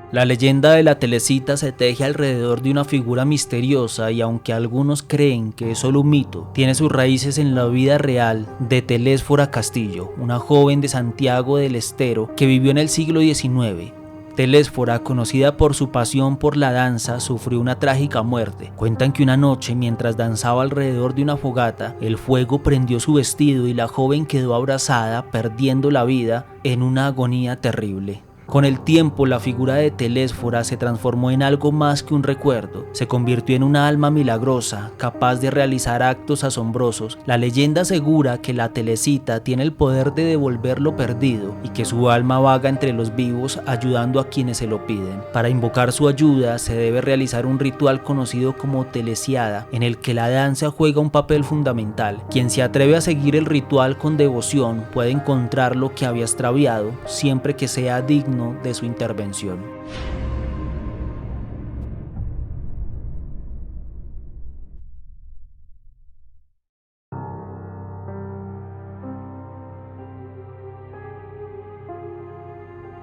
La leyenda de la Telecita se teje alrededor de una figura misteriosa y aunque algunos creen que es solo un mito, tiene sus raíces en la vida real de Telésfora Castillo, una joven de Santiago del Estero que vivió en el siglo XIX. Telésfora, conocida por su pasión por la danza, sufrió una trágica muerte. Cuentan que una noche, mientras danzaba alrededor de una fogata, el fuego prendió su vestido y la joven quedó abrasada, perdiendo la vida en una agonía terrible. Con el tiempo, la figura de Telésfora se transformó en algo más que un recuerdo. Se convirtió en una alma milagrosa, capaz de realizar actos asombrosos. La leyenda asegura que la Telecita tiene el poder de devolver lo perdido y que su alma vaga entre los vivos ayudando a quienes se lo piden. Para invocar su ayuda se debe realizar un ritual conocido como telesiada, en el que la danza juega un papel fundamental. Quien se atreve a seguir el ritual con devoción puede encontrar lo que había extraviado, siempre que sea digno de su intervención.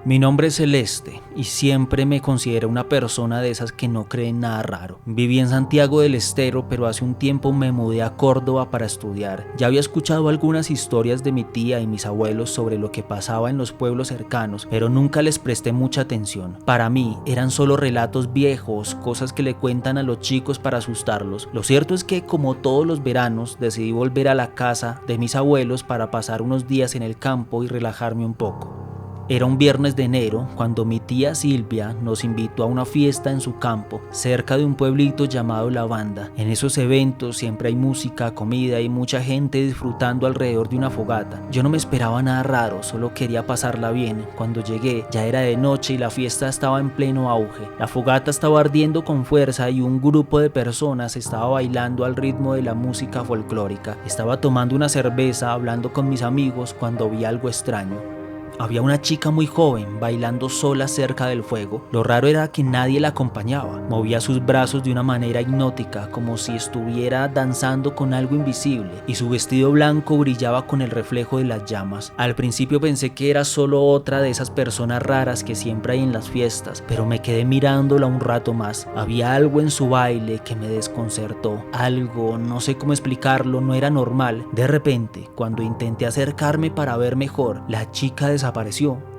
Mi nombre es Celeste y siempre me considero una persona de esas que no creen nada raro. Viví en Santiago del Estero, pero hace un tiempo me mudé a Córdoba para estudiar. Ya había escuchado algunas historias de mi tía y mis abuelos sobre lo que pasaba en los pueblos cercanos, pero nunca les presté mucha atención. Para mí eran solo relatos viejos, cosas que le cuentan a los chicos para asustarlos. Lo cierto es que, como todos los veranos, decidí volver a la casa de mis abuelos para pasar unos días en el campo y relajarme un poco. Era un viernes de enero cuando mi tía Silvia nos invitó a una fiesta en su campo, cerca de un pueblito llamado La Banda. En esos eventos siempre hay música, comida y mucha gente disfrutando alrededor de una fogata. Yo no me esperaba nada raro, solo quería pasarla bien. Cuando llegué ya era de noche y la fiesta estaba en pleno auge. La fogata estaba ardiendo con fuerza y un grupo de personas estaba bailando al ritmo de la música folclórica. Estaba tomando una cerveza hablando con mis amigos cuando vi algo extraño. Había una chica muy joven bailando sola cerca del fuego. Lo raro era que nadie la acompañaba. Movía sus brazos de una manera hipnótica, como si estuviera danzando con algo invisible, y su vestido blanco brillaba con el reflejo de las llamas. Al principio pensé que era solo otra de esas personas raras que siempre hay en las fiestas, pero me quedé mirándola un rato más. Había algo en su baile que me desconcertó. Algo, no sé cómo explicarlo, no era normal. De repente, cuando intenté acercarme para ver mejor, la chica desapareció.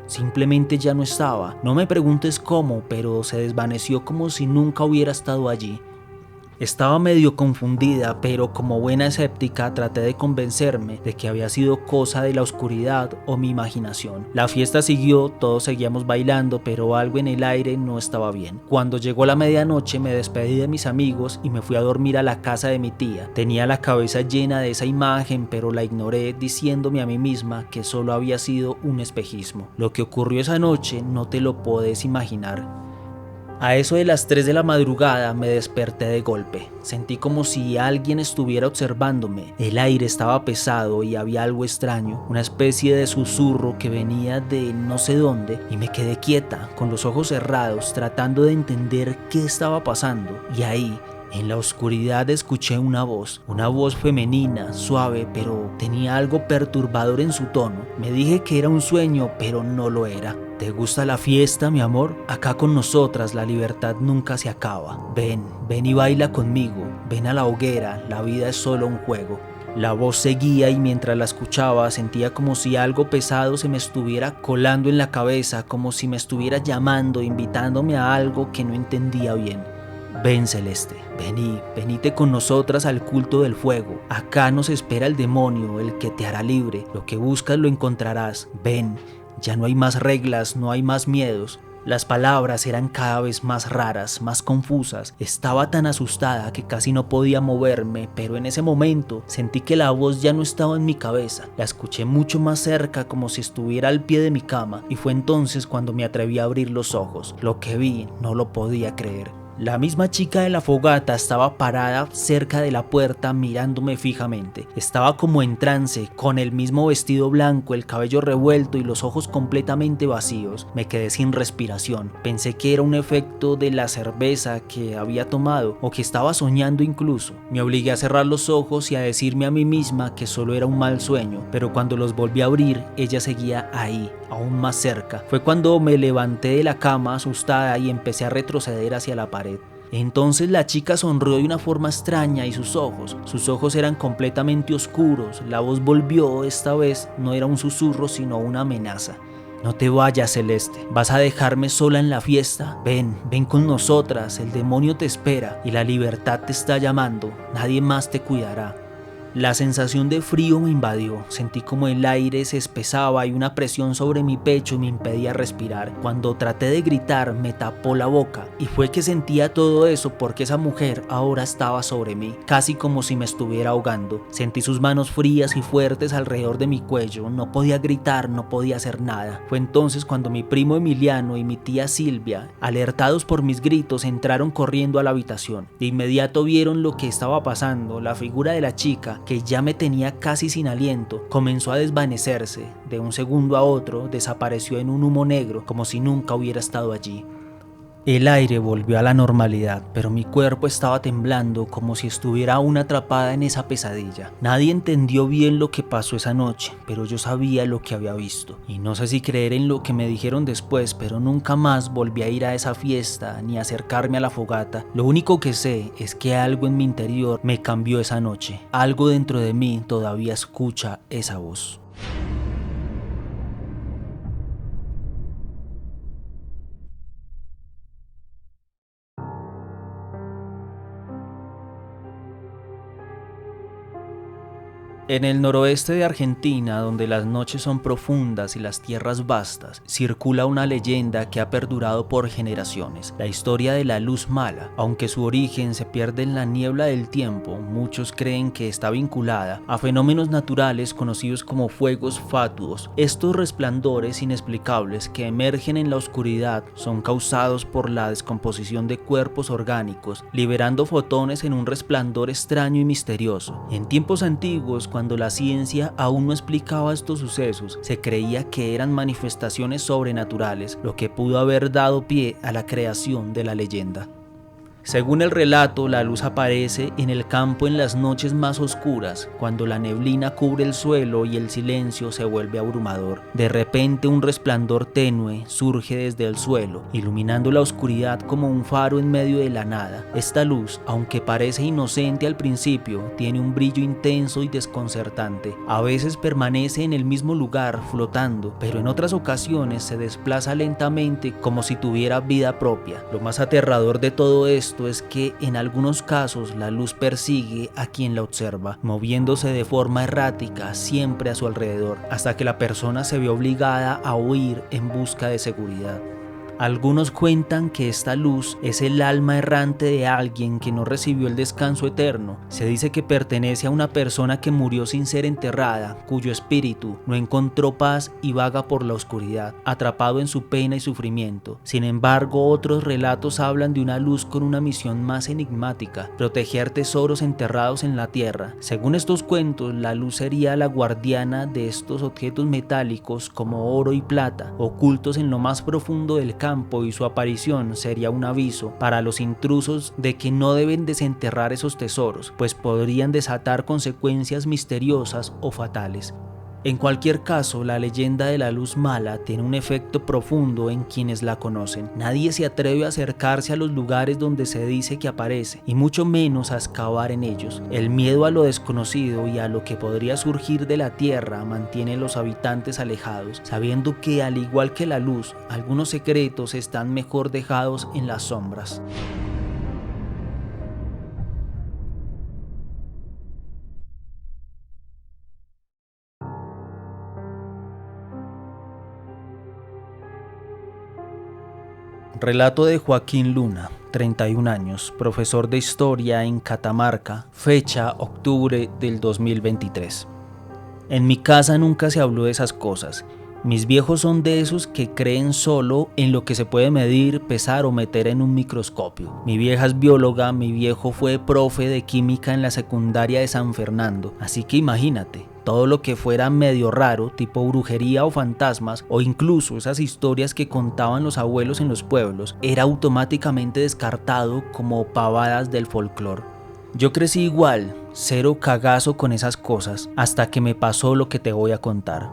Simplemente ya no estaba. No me preguntes cómo, pero se desvaneció como si nunca hubiera estado allí. Estaba medio confundida, pero como buena escéptica traté de convencerme de que había sido cosa de la oscuridad o mi imaginación. La fiesta siguió, todos seguíamos bailando, pero algo en el aire no estaba bien. Cuando llegó la medianoche me despedí de mis amigos y me fui a dormir a la casa de mi tía. Tenía la cabeza llena de esa imagen, pero la ignoré diciéndome a mí misma que solo había sido un espejismo. Lo que ocurrió esa noche no te lo puedes imaginar. A eso de las 3 de la madrugada me desperté de golpe. Sentí como si alguien estuviera observándome. El aire estaba pesado y había algo extraño, una especie de susurro que venía de no sé dónde, y me quedé quieta, con los ojos cerrados, tratando de entender qué estaba pasando. Y ahí, en la oscuridad, escuché una voz femenina, suave, pero tenía algo perturbador en su tono. Me dije que era un sueño, pero no lo era. ¿Te gusta la fiesta, mi amor? Acá con nosotras la libertad nunca se acaba. Ven y baila conmigo. Ven a la hoguera, la vida es solo un juego. La voz seguía y mientras la escuchaba sentía como si algo pesado se me estuviera colando en la cabeza, como si me estuviera llamando, invitándome a algo que no entendía bien. Ven, Celeste, venite con nosotras al culto del fuego. Acá nos espera el demonio, el que te hará libre. Lo que buscas lo encontrarás. Ven, ya no hay más reglas, no hay más miedos. Las palabras eran cada vez más raras, más confusas. Estaba tan asustada que casi no podía moverme, pero en ese momento sentí que la voz ya no estaba en mi cabeza. La escuché mucho más cerca, como si estuviera al pie de mi cama, y fue entonces cuando me atreví a abrir los ojos. Lo que vi no lo podía creer. La misma chica de la fogata estaba parada cerca de la puerta mirándome fijamente. Estaba como en trance, con el mismo vestido blanco, el cabello revuelto y los ojos completamente vacíos. Me quedé sin respiración. Pensé que era un efecto de la cerveza que había tomado o que estaba soñando incluso. Me obligué a cerrar los ojos y a decirme a mí misma que solo era un mal sueño, pero cuando los volví a abrir, ella seguía ahí, aún más cerca. Fue cuando me levanté de la cama asustada y empecé a retroceder hacia la pared. Entonces la chica sonrió de una forma extraña y sus ojos eran completamente oscuros. La voz volvió, esta vez no era un susurro sino una amenaza. No te vayas, Celeste, ¿vas a dejarme sola en la fiesta? Ven con nosotras, el demonio te espera y la libertad te está llamando, nadie más te cuidará. La sensación de frío me invadió, sentí como el aire se espesaba y una presión sobre mi pecho me impedía respirar. Cuando traté de gritar me tapó la boca y fue que sentía todo eso porque esa mujer ahora estaba sobre mí, casi como si me estuviera ahogando. Sentí sus manos frías y fuertes alrededor de mi cuello, no podía gritar, no podía hacer nada. Fue entonces cuando mi primo Emiliano y mi tía Silvia, alertados por mis gritos, entraron corriendo a la habitación. De inmediato vieron lo que estaba pasando, la figura de la chica, que ya me tenía casi sin aliento, comenzó a desvanecerse. De un segundo a otro desapareció en un humo negro como si nunca hubiera estado allí. El aire volvió a la normalidad, pero mi cuerpo estaba temblando como si estuviera aún atrapada en esa pesadilla. Nadie entendió bien lo que pasó esa noche, pero yo sabía lo que había visto. Y no sé si creer en lo que me dijeron después, pero nunca más volví a ir a esa fiesta ni a acercarme a la fogata. Lo único que sé es que algo en mi interior me cambió esa noche. Algo dentro de mí todavía escucha esa voz. En el noroeste de Argentina, donde las noches son profundas y las tierras vastas, circula una leyenda que ha perdurado por generaciones, la historia de la luz mala. Aunque su origen se pierde en la niebla del tiempo, muchos creen que está vinculada a fenómenos naturales conocidos como fuegos fatuos. Estos resplandores inexplicables que emergen en la oscuridad son causados por la descomposición de cuerpos orgánicos, liberando fotones en un resplandor extraño y misterioso. En tiempos antiguos, cuando la ciencia aún no explicaba estos sucesos, se creía que eran manifestaciones sobrenaturales, lo que pudo haber dado pie a la creación de la leyenda. Según el relato, la luz aparece en el campo en las noches más oscuras, cuando la neblina cubre el suelo y el silencio se vuelve abrumador. De repente un resplandor tenue surge desde el suelo, iluminando la oscuridad como un faro en medio de la nada. Esta luz, aunque parece inocente al principio, tiene un brillo intenso y desconcertante. A veces permanece en el mismo lugar, flotando, pero en otras ocasiones se desplaza lentamente como si tuviera vida propia. Lo más aterrador de todo esto es que en algunos casos la luz persigue a quien la observa, moviéndose de forma errática siempre a su alrededor, hasta que la persona se ve obligada a huir en busca de seguridad. Algunos cuentan que esta luz es el alma errante de alguien que no recibió el descanso eterno. Se dice que pertenece a una persona que murió sin ser enterrada, cuyo espíritu no encontró paz y vaga por la oscuridad, atrapado en su pena y sufrimiento. Sin embargo, otros relatos hablan de una luz con una misión más enigmática: proteger tesoros enterrados en la tierra. Según estos cuentos, la luz sería la guardiana de estos objetos metálicos como oro y plata, ocultos en lo más profundo del campo, y su aparición sería un aviso para los intrusos de que no deben desenterrar esos tesoros, pues podrían desatar consecuencias misteriosas o fatales. En cualquier caso, la leyenda de la luz mala tiene un efecto profundo en quienes la conocen. Nadie se atreve a acercarse a los lugares donde se dice que aparece, y mucho menos a excavar en ellos. El miedo a lo desconocido y a lo que podría surgir de la tierra mantiene a los habitantes alejados, sabiendo que, al igual que la luz, algunos secretos están mejor dejados en las sombras. Relato de Joaquín Luna, 31 años, profesor de historia en Catamarca, fecha octubre del 2023. En mi casa nunca se habló de esas cosas. Mis viejos son de esos que creen solo en lo que se puede medir, pesar o meter en un microscopio. Mi vieja es bióloga, mi viejo fue profe de química en la secundaria de San Fernando, así que imagínate. Todo lo que fuera medio raro, tipo brujería o fantasmas, o incluso esas historias que contaban los abuelos en los pueblos, era automáticamente descartado como pavadas del folclore. Yo crecí igual, cero cagazo con esas cosas, hasta que me pasó lo que te voy a contar.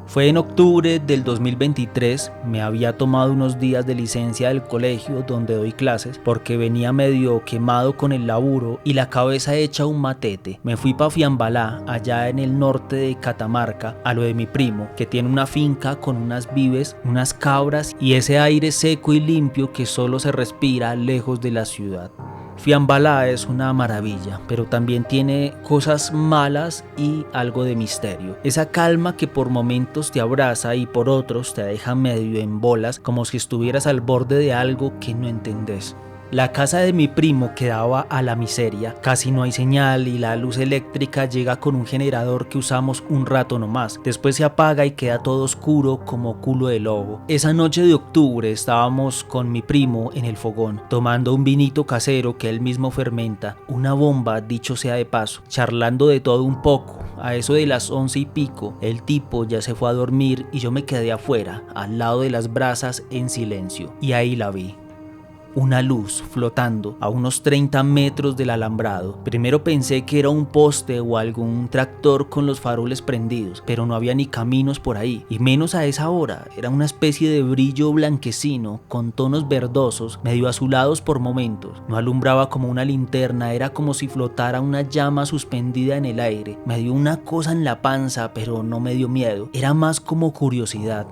Fue en octubre del 2023, me había tomado unos días de licencia del colegio donde doy clases porque venía medio quemado con el laburo y la cabeza hecha un matete. Me fui pa' Fiambalá, allá en el norte de Catamarca, a lo de mi primo, que tiene una finca con unas vives, unas cabras y ese aire seco y limpio que solo se respira lejos de la ciudad. Fiambalá es una maravilla, pero también tiene cosas malas y algo de misterio. Esa calma que por momentos te abraza y por otros te deja medio en bolas, como si estuvieras al borde de algo que no entendés. La casa de mi primo quedaba a la miseria, casi no hay señal y la luz eléctrica llega con un generador que usamos un rato nomás. Después se apaga y queda todo oscuro como culo de lobo. Esa noche de octubre estábamos con mi primo en el fogón, tomando un vinito casero que él mismo fermenta, una bomba dicho sea de paso, charlando de todo un poco. A eso de las 11 y pico, el tipo ya se fue a dormir y yo me quedé afuera, al lado de las brasas en silencio, y ahí la vi. Una luz flotando a unos 30 metros del alambrado. Primero pensé que era un poste o algún tractor con los faroles prendidos, pero no había ni caminos por ahí, y menos a esa hora. Era una especie de brillo blanquecino con tonos verdosos, medio azulados por momentos. No alumbraba como una linterna, era como si flotara una llama suspendida en el aire. Me dio una cosa en la panza, pero no me dio miedo, era más como curiosidad.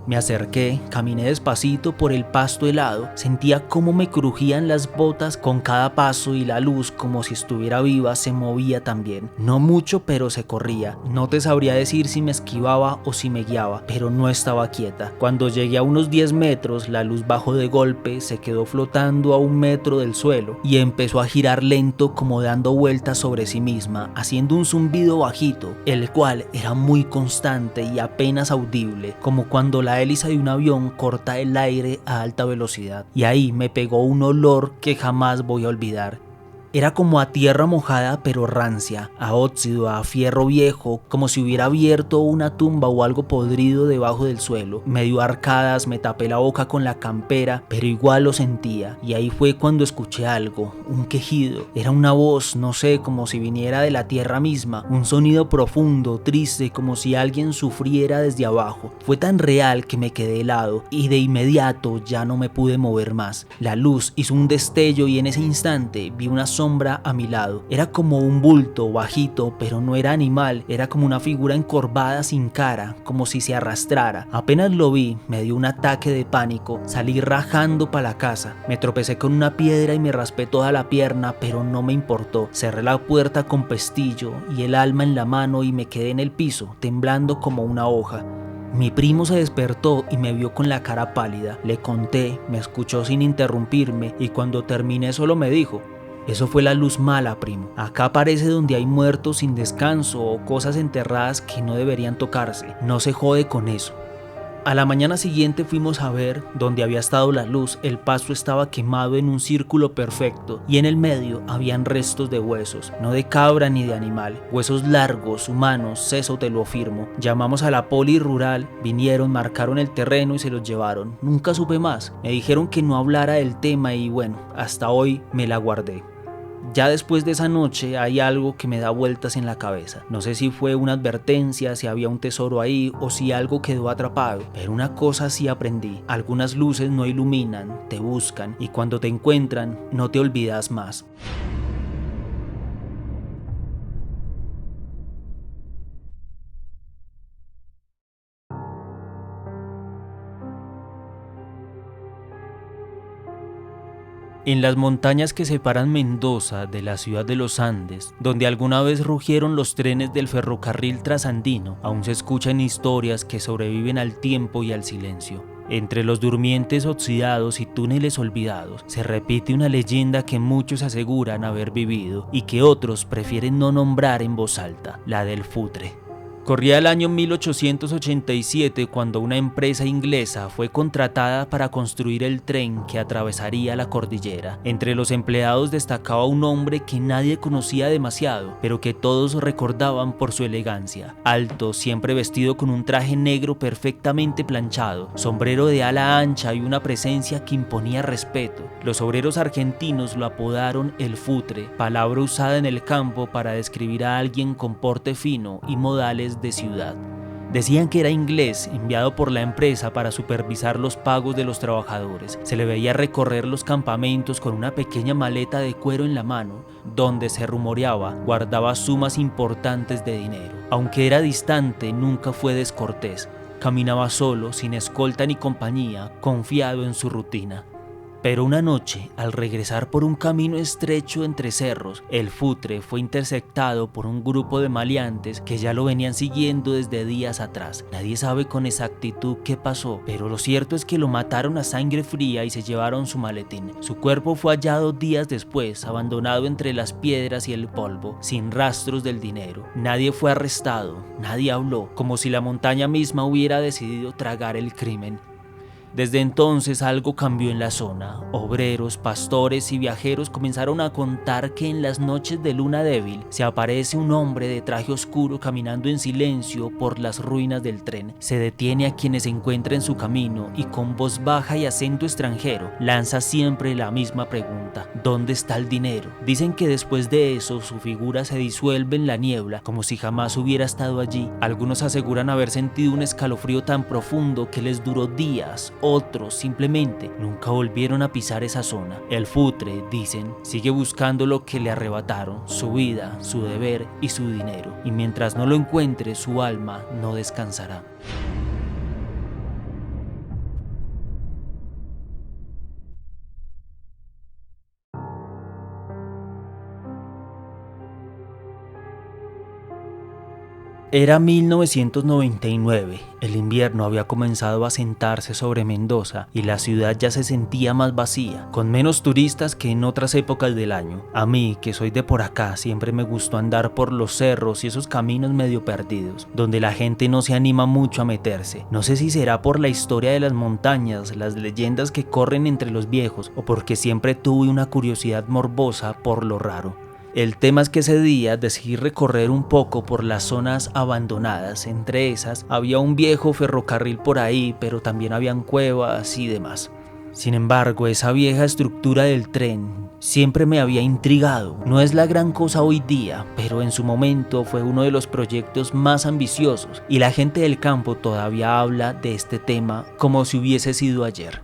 Me acerqué, caminé despacito por el pasto helado, sentía cómo me crujían las botas con cada paso y la luz, como si estuviera viva, se movía también. No mucho, pero se corría. No te sabría decir si me esquivaba o si me guiaba, pero no estaba quieta. Cuando llegué a unos 10 metros, la luz bajó de golpe, se quedó flotando a 1 metro del suelo y empezó a girar lento como dando vueltas sobre sí misma, haciendo un zumbido bajito, el cual era muy constante y apenas audible, como cuando la hélice de un avión corta el aire a alta velocidad. Y ahí me pegó un olor que jamás voy a olvidar. Era como a tierra mojada pero rancia, a óxido, a fierro viejo, como si hubiera abierto una tumba o algo podrido debajo del suelo. Me dio arcadas, me tapé la boca con la campera, pero igual lo sentía. Y ahí fue cuando escuché algo, un quejido. Era una voz, no sé, como si viniera de la tierra misma, un sonido profundo, triste, como si alguien sufriera desde abajo. Fue tan real que me quedé helado y de inmediato ya no me pude mover más. La luz hizo un destello y en ese instante vi una sombra a mi lado. Era como un bulto bajito, pero no era animal, era como una figura encorvada sin cara, como si se arrastrara. Apenas lo vi, me dio un ataque de pánico, salí rajando para la casa. Me tropecé con una piedra y me raspé toda la pierna, pero no me importó. Cerré la puerta con pestillo y el alma en la mano y me quedé en el piso, temblando como una hoja. Mi primo se despertó y me vio con la cara pálida. Le conté, me escuchó sin interrumpirme y cuando terminé solo me dijo: "Eso fue la luz mala, primo. Acá parece donde hay muertos sin descanso o cosas enterradas que no deberían tocarse. No se jode con eso". A la mañana siguiente fuimos a ver donde había estado la luz. El pasto estaba quemado en un círculo perfecto y en el medio habían restos de huesos, no de cabra ni de animal, huesos largos, humanos, eso te lo afirmo. Llamamos a la poli rural, vinieron, marcaron el terreno y se los llevaron. Nunca supe más. Me dijeron que no hablara del tema y bueno, hasta hoy me la guardé. Ya después de esa noche hay algo que me da vueltas en la cabeza. No sé si fue una advertencia, si había un tesoro ahí o si algo quedó atrapado. Pero una cosa sí aprendí. Algunas luces no iluminan, te buscan y cuando te encuentran no te olvidas más. En las montañas que separan Mendoza de la ciudad de los Andes, donde alguna vez rugieron los trenes del ferrocarril trasandino, aún se escuchan historias que sobreviven al tiempo y al silencio. Entre los durmientes oxidados y túneles olvidados, se repite una leyenda que muchos aseguran haber vivido y que otros prefieren no nombrar en voz alta, la del Futre. Corría el año 1887 cuando una empresa inglesa fue contratada para construir el tren que atravesaría la cordillera. Entre los empleados destacaba un hombre que nadie conocía demasiado, pero que todos recordaban por su elegancia. Alto, siempre vestido con un traje negro perfectamente planchado, sombrero de ala ancha y una presencia que imponía respeto. Los obreros argentinos lo apodaron el futre, palabra usada en el campo para describir a alguien con porte fino y modales de ciudad. Decían que era inglés, enviado por la empresa para supervisar los pagos de los trabajadores. Se le veía recorrer los campamentos con una pequeña maleta de cuero en la mano, donde se rumoreaba guardaba sumas importantes de dinero. Aunque era distante, nunca fue descortés. Caminaba solo, sin escolta ni compañía, confiado en su rutina. Pero una noche, al regresar por un camino estrecho entre cerros, el futre fue interceptado por un grupo de maleantes que ya lo venían siguiendo desde días atrás. Nadie sabe con exactitud qué pasó, pero lo cierto es que lo mataron a sangre fría y se llevaron su maletín. Su cuerpo fue hallado días después, abandonado entre las piedras y el polvo, sin rastros del dinero. Nadie fue arrestado, nadie habló, como si la montaña misma hubiera decidido tragar el crimen. Desde entonces algo cambió en la zona. Obreros, pastores y viajeros comenzaron a contar que en las noches de luna débil se aparece un hombre de traje oscuro caminando en silencio por las ruinas del tren. Se detiene a quienes se encuentra en su camino y con voz baja y acento extranjero lanza siempre la misma pregunta: ¿dónde está el dinero? Dicen que después de eso su figura se disuelve en la niebla como si jamás hubiera estado allí. Algunos aseguran haber sentido un escalofrío tan profundo que les duró días. Otros simplemente nunca volvieron a pisar esa zona. El futre, dicen, sigue buscando lo que le arrebataron, su vida, su deber y su dinero. Y mientras no lo encuentre, su alma no descansará. Era 1999, el invierno había comenzado a sentarse sobre Mendoza y la ciudad ya se sentía más vacía, con menos turistas que en otras épocas del año. A mí, que soy de por acá, siempre me gustó andar por los cerros y esos caminos medio perdidos, donde la gente no se anima mucho a meterse. No sé si será por la historia de las montañas, las leyendas que corren entre los viejos, o porque siempre tuve una curiosidad morbosa por lo raro. El tema es que ese día decidí recorrer un poco por las zonas abandonadas. Entre esas había un viejo ferrocarril por ahí, pero también habían cuevas y demás. Sin embargo, esa vieja estructura del tren siempre me había intrigado. No es la gran cosa hoy día, pero en su momento fue uno de los proyectos más ambiciosos y la gente del campo todavía habla de este tema como si hubiese sido ayer.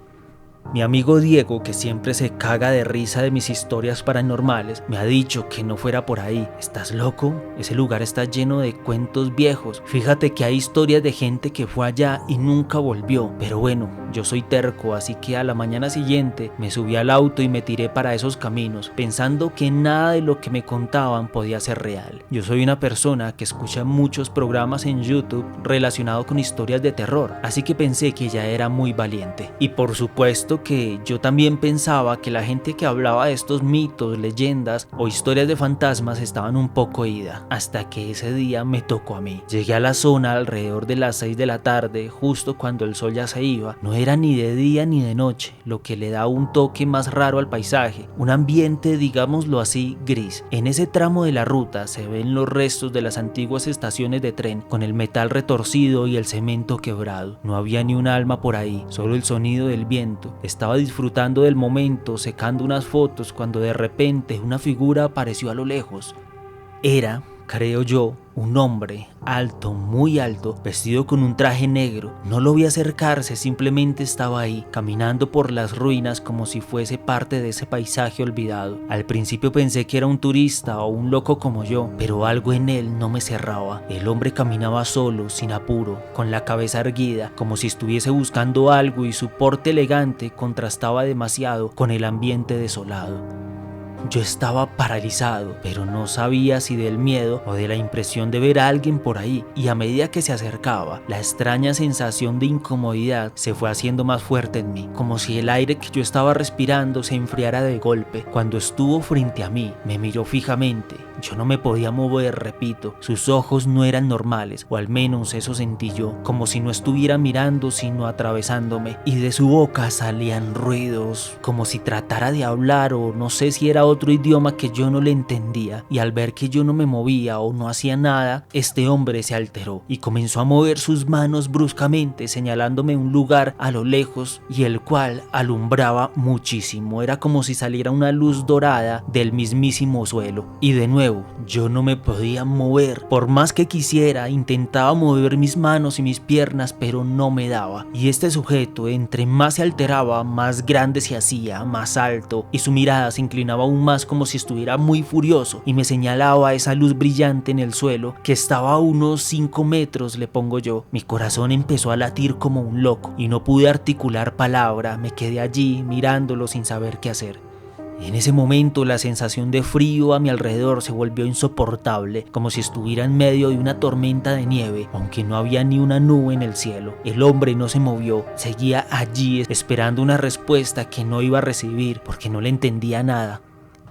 Mi amigo Diego, que siempre se caga de risa de mis historias paranormales, me ha dicho que no fuera por ahí. ¿Estás loco? Ese lugar está lleno de cuentos viejos. Fíjate que hay historias de gente que fue allá y nunca volvió. Pero bueno, yo soy terco, así que a la mañana siguiente me subí al auto y me tiré para esos caminos, pensando que nada de lo que me contaban podía ser real. Yo soy una persona que escucha muchos programas en YouTube relacionados con historias de terror, así que pensé que ya era muy valiente. Y por supuesto que yo también pensaba que la gente que hablaba de estos mitos, leyendas o historias de fantasmas estaban un poco ida, hasta que ese día me tocó a mí. Llegué a la zona alrededor de las 6 de la tarde, justo cuando el sol ya se iba. No era ni de día ni de noche, lo que le da un toque más raro al paisaje, un ambiente, digámoslo así, gris. En ese tramo de la ruta se ven los restos de las antiguas estaciones de tren, con el metal retorcido y el cemento quebrado. No había ni un alma por ahí, solo el sonido del viento. Estaba disfrutando del momento, secando unas fotos, cuando de repente una figura apareció a lo lejos. Era, creo yo, un hombre alto, muy alto, vestido con un traje negro. No lo vi acercarse, simplemente estaba ahí, caminando por las ruinas como si fuese parte de ese paisaje olvidado. Al principio pensé que era un turista o un loco como yo, pero algo en él no me cerraba. El hombre caminaba solo, sin apuro, con la cabeza erguida, como si estuviese buscando algo, y su porte elegante contrastaba demasiado con el ambiente desolado. Yo estaba paralizado, pero no sabía si del miedo o de la impresión de ver a alguien por ahí, y a medida que se acercaba, la extraña sensación de incomodidad se fue haciendo más fuerte en mí, como si el aire que yo estaba respirando se enfriara de golpe. Cuando estuvo frente a mí, me miró fijamente. Yo no me podía mover, repito, sus ojos no eran normales, o al menos eso sentí yo, como si no estuviera mirando sino atravesándome, y de su boca salían ruidos, como si tratara de hablar o no sé si era otro idioma que yo no le entendía, y al ver que yo no me movía o no hacía nada, este hombre se alteró y comenzó a mover sus manos bruscamente señalándome un lugar a lo lejos y el cual alumbraba muchísimo. Era como si saliera una luz dorada del mismísimo suelo, y de nuevo yo no me podía mover. Por más que quisiera, intentaba mover mis manos y mis piernas, pero no me daba. Y este sujeto, entre más se alteraba, más grande se hacía, más alto, y su mirada se inclinaba aún más como si estuviera muy furioso, y me señalaba esa luz brillante en el suelo, que estaba a unos 5 metros, le pongo yo. Mi corazón empezó a latir como un loco, y no pude articular palabra. Me quedé allí, mirándolo sin saber qué hacer. En ese momento la sensación de frío a mi alrededor se volvió insoportable, como si estuviera en medio de una tormenta de nieve, aunque no había ni una nube en el cielo. El hombre no se movió, seguía allí esperando una respuesta que no iba a recibir porque no le entendía nada.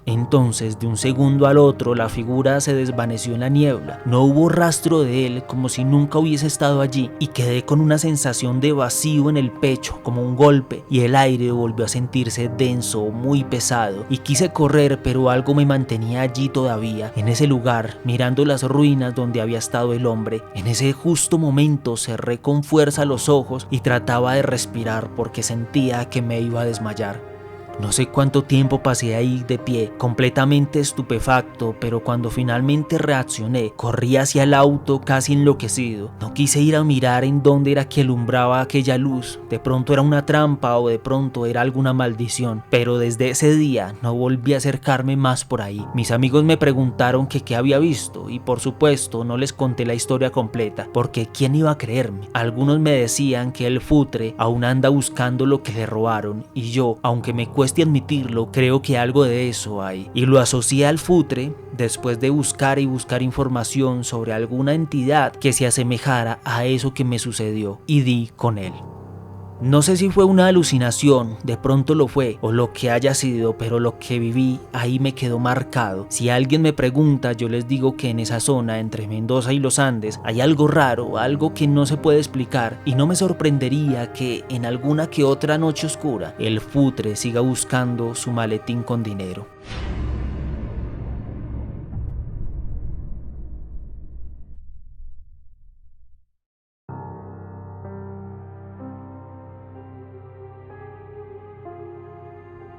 Entonces, de un segundo al otro, la figura se desvaneció en la niebla. No hubo rastro de él, como si nunca hubiese estado allí, y quedé con una sensación de vacío en el pecho, como un golpe, y el aire volvió a sentirse denso, muy pesado, y quise correr, pero algo me mantenía allí todavía, en ese lugar, mirando las ruinas donde había estado el hombre. En ese justo momento cerré con fuerza los ojos y trataba de respirar porque sentía que me iba a desmayar. No sé cuánto tiempo pasé ahí de pie, completamente estupefacto, pero cuando finalmente reaccioné, corrí hacia el auto casi enloquecido. No quise ir a mirar en dónde era que alumbraba aquella luz. De pronto era una trampa o de pronto era alguna maldición, pero desde ese día no volví a acercarme más por ahí. Mis amigos me preguntaron que qué había visto y por supuesto no les conté la historia completa, porque ¿quién iba a creerme? Algunos me decían que el futre aún anda buscando lo que le robaron, y yo, aunque me cueste admitirlo, creo que algo de eso hay, y lo asocié al futre después de buscar información sobre alguna entidad que se asemejara a eso que me sucedió, y di con él. No sé si fue una alucinación, de pronto lo fue, o lo que haya sido, pero lo que viví ahí me quedó marcado. Si alguien me pregunta, yo les digo que en esa zona, entre Mendoza y los Andes, hay algo raro, algo que no se puede explicar, y no me sorprendería que en alguna que otra noche oscura, el futre siga buscando su maletín con dinero.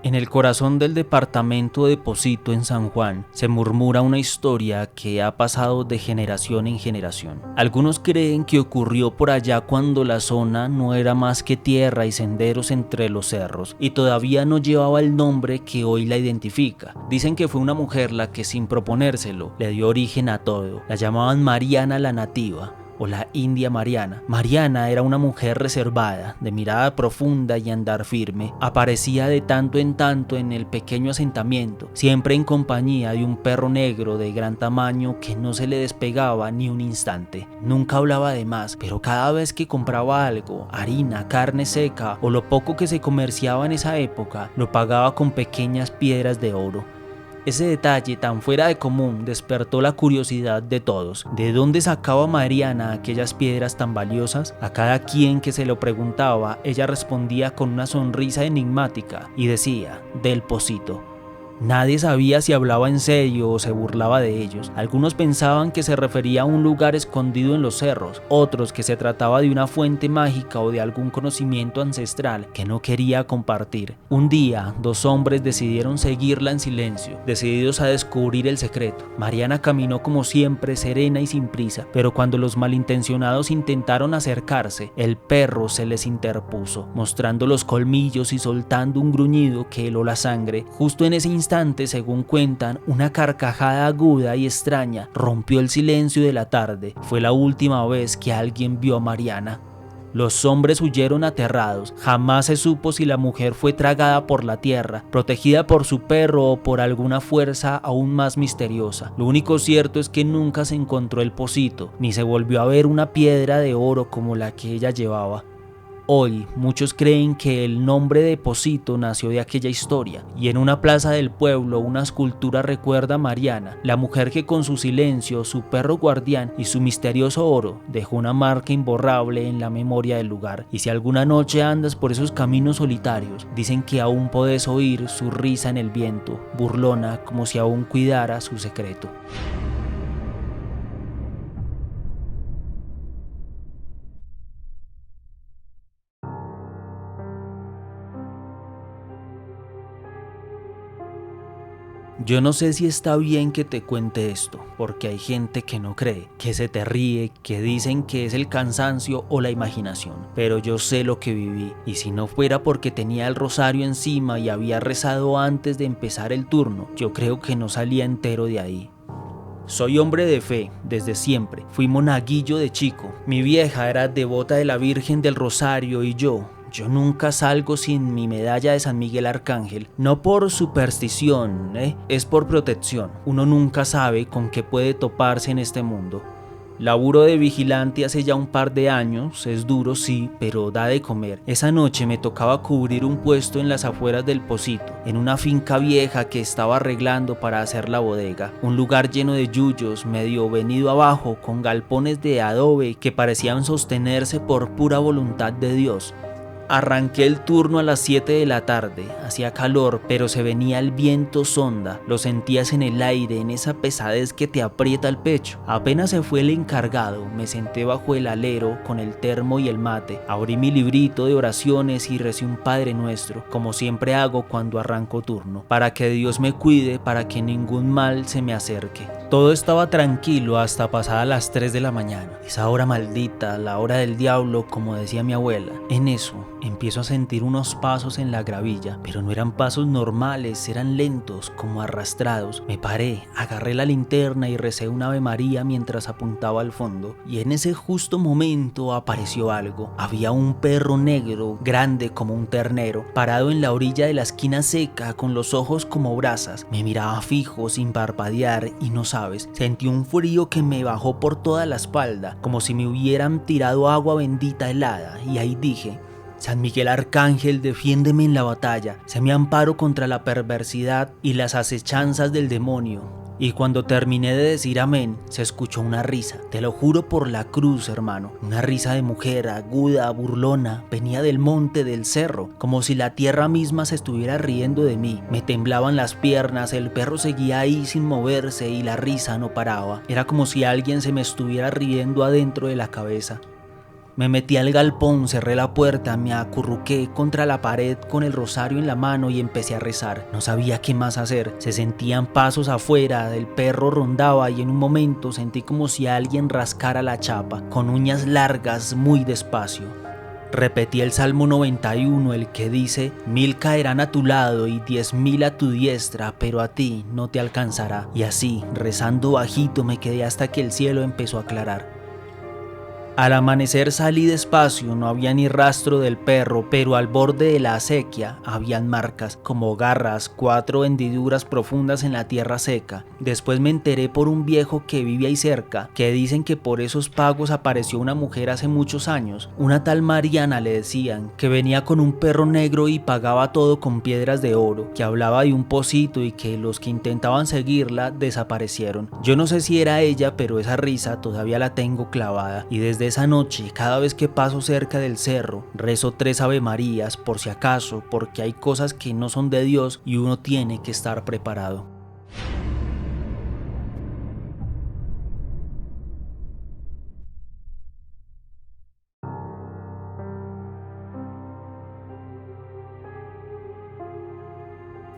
En el corazón del departamento de Pocito en San Juan se murmura una historia que ha pasado de generación en generación. Algunos creen que ocurrió por allá cuando la zona no era más que tierra y senderos entre los cerros y todavía no llevaba el nombre que hoy la identifica. Dicen que fue una mujer la que sin proponérselo le dio origen a todo. La llamaban Mariana la Nativa o la India Mariana. Mariana era una mujer reservada, de mirada profunda y andar firme. Aparecía de tanto en el pequeño asentamiento, siempre en compañía de un perro negro de gran tamaño que no se le despegaba ni un instante. Nunca hablaba de más, pero cada vez que compraba algo, harina, carne seca o lo poco que se comerciaba en esa época, lo pagaba con pequeñas piedras de oro. Ese detalle tan fuera de común despertó la curiosidad de todos. ¿De dónde sacaba Mariana aquellas piedras tan valiosas? A cada quien que se lo preguntaba, ella respondía con una sonrisa enigmática y decía: del Pocito. Nadie sabía si hablaba en serio o se burlaba de ellos. Algunos pensaban que se refería a un lugar escondido en los cerros, otros que se trataba de una fuente mágica o de algún conocimiento ancestral que no quería compartir. Un día, dos hombres decidieron seguirla en silencio, decididos a descubrir el secreto. Mariana caminó como siempre, serena y sin prisa, pero cuando los malintencionados intentaron acercarse, el perro se les interpuso, mostrando los colmillos y soltando un gruñido que heló la sangre. Justo en ese instante, según cuentan, una carcajada aguda y extraña rompió el silencio de la tarde. Fue la última vez que alguien vio a Mariana. Los hombres huyeron aterrados. Jamás se supo si la mujer fue tragada por la tierra, protegida por su perro o por alguna fuerza aún más misteriosa. Lo único cierto es que nunca se encontró el pocito, ni se volvió a ver una piedra de oro como la que ella llevaba. Hoy muchos creen que el nombre de Pocito nació de aquella historia, y en una plaza del pueblo una escultura recuerda a Mariana, la mujer que con su silencio, su perro guardián y su misterioso oro dejó una marca imborrable en la memoria del lugar. Y si alguna noche andas por esos caminos solitarios, dicen que aún podés oír su risa en el viento, burlona como si aún cuidara su secreto. Yo no sé si está bien que te cuente esto, porque hay gente que no cree, que se te ríe, que dicen que es el cansancio o la imaginación, pero yo sé lo que viví, y si no fuera porque tenía el rosario encima y había rezado antes de empezar el turno, yo creo que no salía entero de ahí. Soy hombre de fe, desde siempre. Fui monaguillo de chico. Mi vieja era devota de la Virgen del Rosario y yo nunca salgo sin mi medalla de San Miguel Arcángel. No por superstición, es por protección. Uno nunca sabe con qué puede toparse en este mundo. Laburo de vigilante hace ya un par de años, es duro sí, pero da de comer. Esa noche me tocaba cubrir un puesto en las afueras del Pocito, en una finca vieja que estaba arreglando para hacer la bodega. Un lugar lleno de yuyos, medio venido abajo, con galpones de adobe que parecían sostenerse por pura voluntad de Dios. Arranqué el turno a las 7 de la tarde, hacía calor, pero se venía el viento sonda, lo sentías en el aire, en esa pesadez que te aprieta el pecho. Apenas se fue el encargado, me senté bajo el alero con el termo y el mate, abrí mi librito de oraciones y recé un Padre Nuestro, como siempre hago cuando arranco turno, para que Dios me cuide, para que ningún mal se me acerque. Todo estaba tranquilo hasta pasadas las 3 de la mañana, esa hora maldita, la hora del diablo, como decía mi abuela. En eso empiezo a sentir unos pasos en la gravilla, pero no eran pasos normales, eran lentos, como arrastrados. Me paré, agarré la linterna y recé un Ave María mientras apuntaba al fondo, y en ese justo momento apareció algo. Había un perro negro, grande como un ternero, parado en la orilla de la esquina seca, con los ojos como brasas. Me miraba fijo, sin parpadear, y no sabes, sentí un frío que me bajó por toda la espalda, como si me hubieran tirado agua bendita helada, y ahí dije: San Miguel Arcángel, defiéndeme en la batalla, sé mi amparo contra la perversidad y las acechanzas del demonio. Y cuando terminé de decir amén, se escuchó una risa, te lo juro por la cruz, hermano, una risa de mujer aguda, burlona, venía del monte, del cerro, como si la tierra misma se estuviera riendo de mí. Me temblaban las piernas, el perro seguía ahí sin moverse y la risa no paraba. Era como si alguien se me estuviera riendo adentro de la cabeza. Me metí al galpón, cerré la puerta, me acurruqué contra la pared con el rosario en la mano y empecé a rezar. No sabía qué más hacer. Se sentían pasos afuera, el perro rondaba y en un momento sentí como si alguien rascara la chapa, con uñas largas, muy despacio. Repetí el Salmo 91, el que dice: 1000 caerán a tu lado y 10.000 a tu diestra, pero a ti no te alcanzará. Y así, rezando bajito, me quedé hasta que el cielo empezó a aclarar. Al amanecer salí despacio, no había ni rastro del perro, pero al borde de la acequia habían marcas, como garras, 4 hendiduras profundas en la tierra seca. Después me enteré por un viejo que vive ahí cerca, que dicen que por esos pagos apareció una mujer hace muchos años, una tal Mariana le decían, que venía con un perro negro y pagaba todo con piedras de oro, que hablaba de un pocito y que los que intentaban seguirla desaparecieron. Yo no sé si era ella, pero esa risa todavía la tengo clavada, y desde esa noche, cada vez que paso cerca del cerro, rezo 3 Ave Marías por si acaso, porque hay cosas que no son de Dios y uno tiene que estar preparado.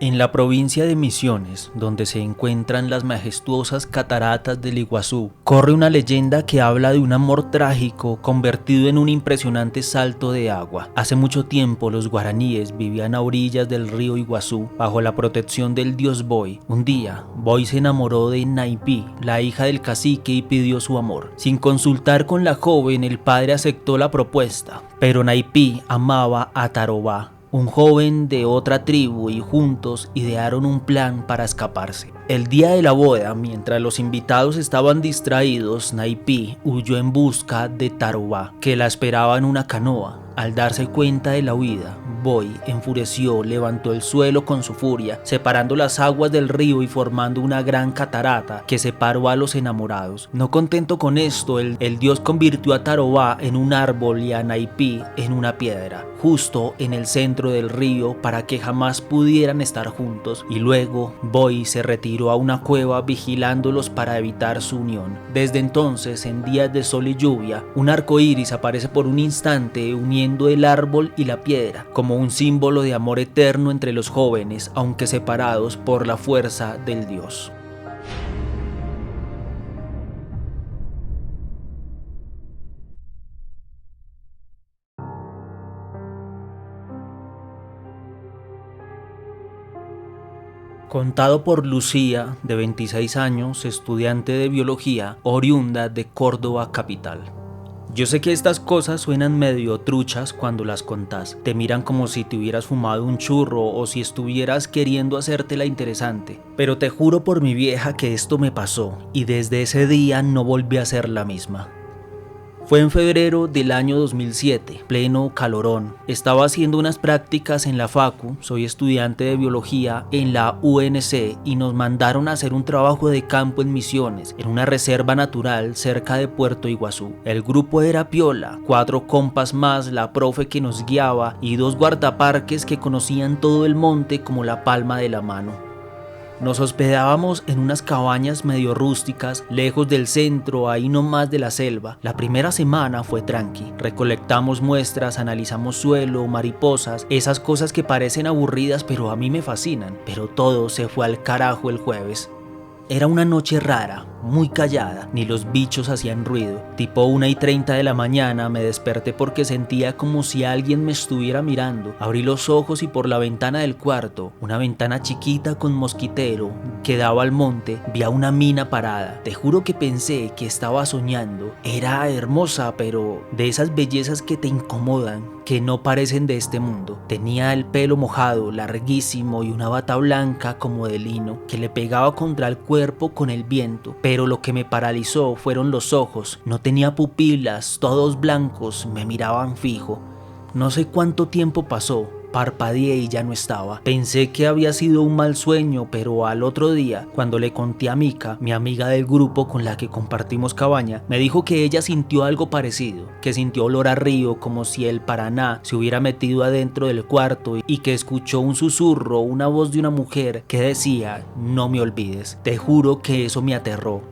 En la provincia de Misiones, donde se encuentran las majestuosas cataratas del Iguazú, corre una leyenda que habla de un amor trágico convertido en un impresionante salto de agua. Hace mucho tiempo los guaraníes vivían a orillas del río Iguazú, bajo la protección del dios Boy. Un día, Boy se enamoró de Naipí, la hija del cacique, y pidió su amor. Sin consultar con la joven, el padre aceptó la propuesta, pero Naipí amaba a Tarobá, un joven de otra tribu, y juntos idearon un plan para escaparse. El día de la boda, mientras los invitados estaban distraídos, Naipí huyó en busca de Tarobá, que la esperaba en una canoa. Al darse cuenta de la huida, Boy, enfureció, levantó el suelo con su furia, separando las aguas del río y formando una gran catarata que separó a los enamorados. No contento con esto, el dios convirtió a Tarobá en un árbol y a Naipí en una piedra, justo en el centro del río, para que jamás pudieran estar juntos, y luego Boy se retiró a una cueva vigilándolos para evitar su unión. Desde entonces, en días de sol y lluvia, un arco iris aparece por un instante uniendo el árbol y la piedra, como un símbolo de amor eterno entre los jóvenes, aunque separados por la fuerza del dios. Contado por Lucía, de 26 años, estudiante de biología, oriunda de Córdoba capital. Yo sé que estas cosas suenan medio truchas cuando las contás. Te miran como si te hubieras fumado un churro o si estuvieras queriendo hacértela interesante. Pero te juro por mi vieja que esto me pasó y desde ese día no volví a ser la misma. Fue en febrero del año 2007, pleno calorón. Estaba haciendo unas prácticas en la Facu, soy estudiante de biología en la UNC, y nos mandaron a hacer un trabajo de campo en Misiones, en una reserva natural cerca de Puerto Iguazú. El grupo era piola, 4 compas más, la profe que nos guiaba y 2 guardaparques que conocían todo el monte como la palma de la mano. Nos hospedábamos en unas cabañas medio rústicas, lejos del centro, ahí nomás de la selva. La primera semana fue tranqui. Recolectamos muestras, analizamos suelo, mariposas, esas cosas que parecen aburridas pero a mí me fascinan. Pero todo se fue al carajo el jueves. Era una noche rara, muy callada, ni los bichos hacían ruido. Tipo 1:30 de la mañana me desperté porque sentía como si alguien me estuviera mirando. Abrí los ojos y por la ventana del cuarto, una ventana chiquita con mosquitero que daba al monte, vi a una mina parada. Te juro que pensé que estaba soñando. Era hermosa, pero de esas bellezas que te incomodan, que no parecen de este mundo. Tenía el pelo mojado, larguísimo, y una bata blanca como de lino que le pegaba contra el cuerpo con el viento. Pero lo que me paralizó fueron los ojos. No tenía pupilas, todos blancos, me miraban fijo. No sé cuánto tiempo pasó. Parpadeé y ya no estaba. Pensé que había sido un mal sueño, pero al otro día, cuando le conté a Mica, mi amiga del grupo con la que compartimos cabaña, me dijo que ella sintió algo parecido, que sintió olor a río, como si el Paraná se hubiera metido adentro del cuarto, y que escuchó un susurro, una voz de una mujer que decía: "No me olvides". Te juro que eso me aterró.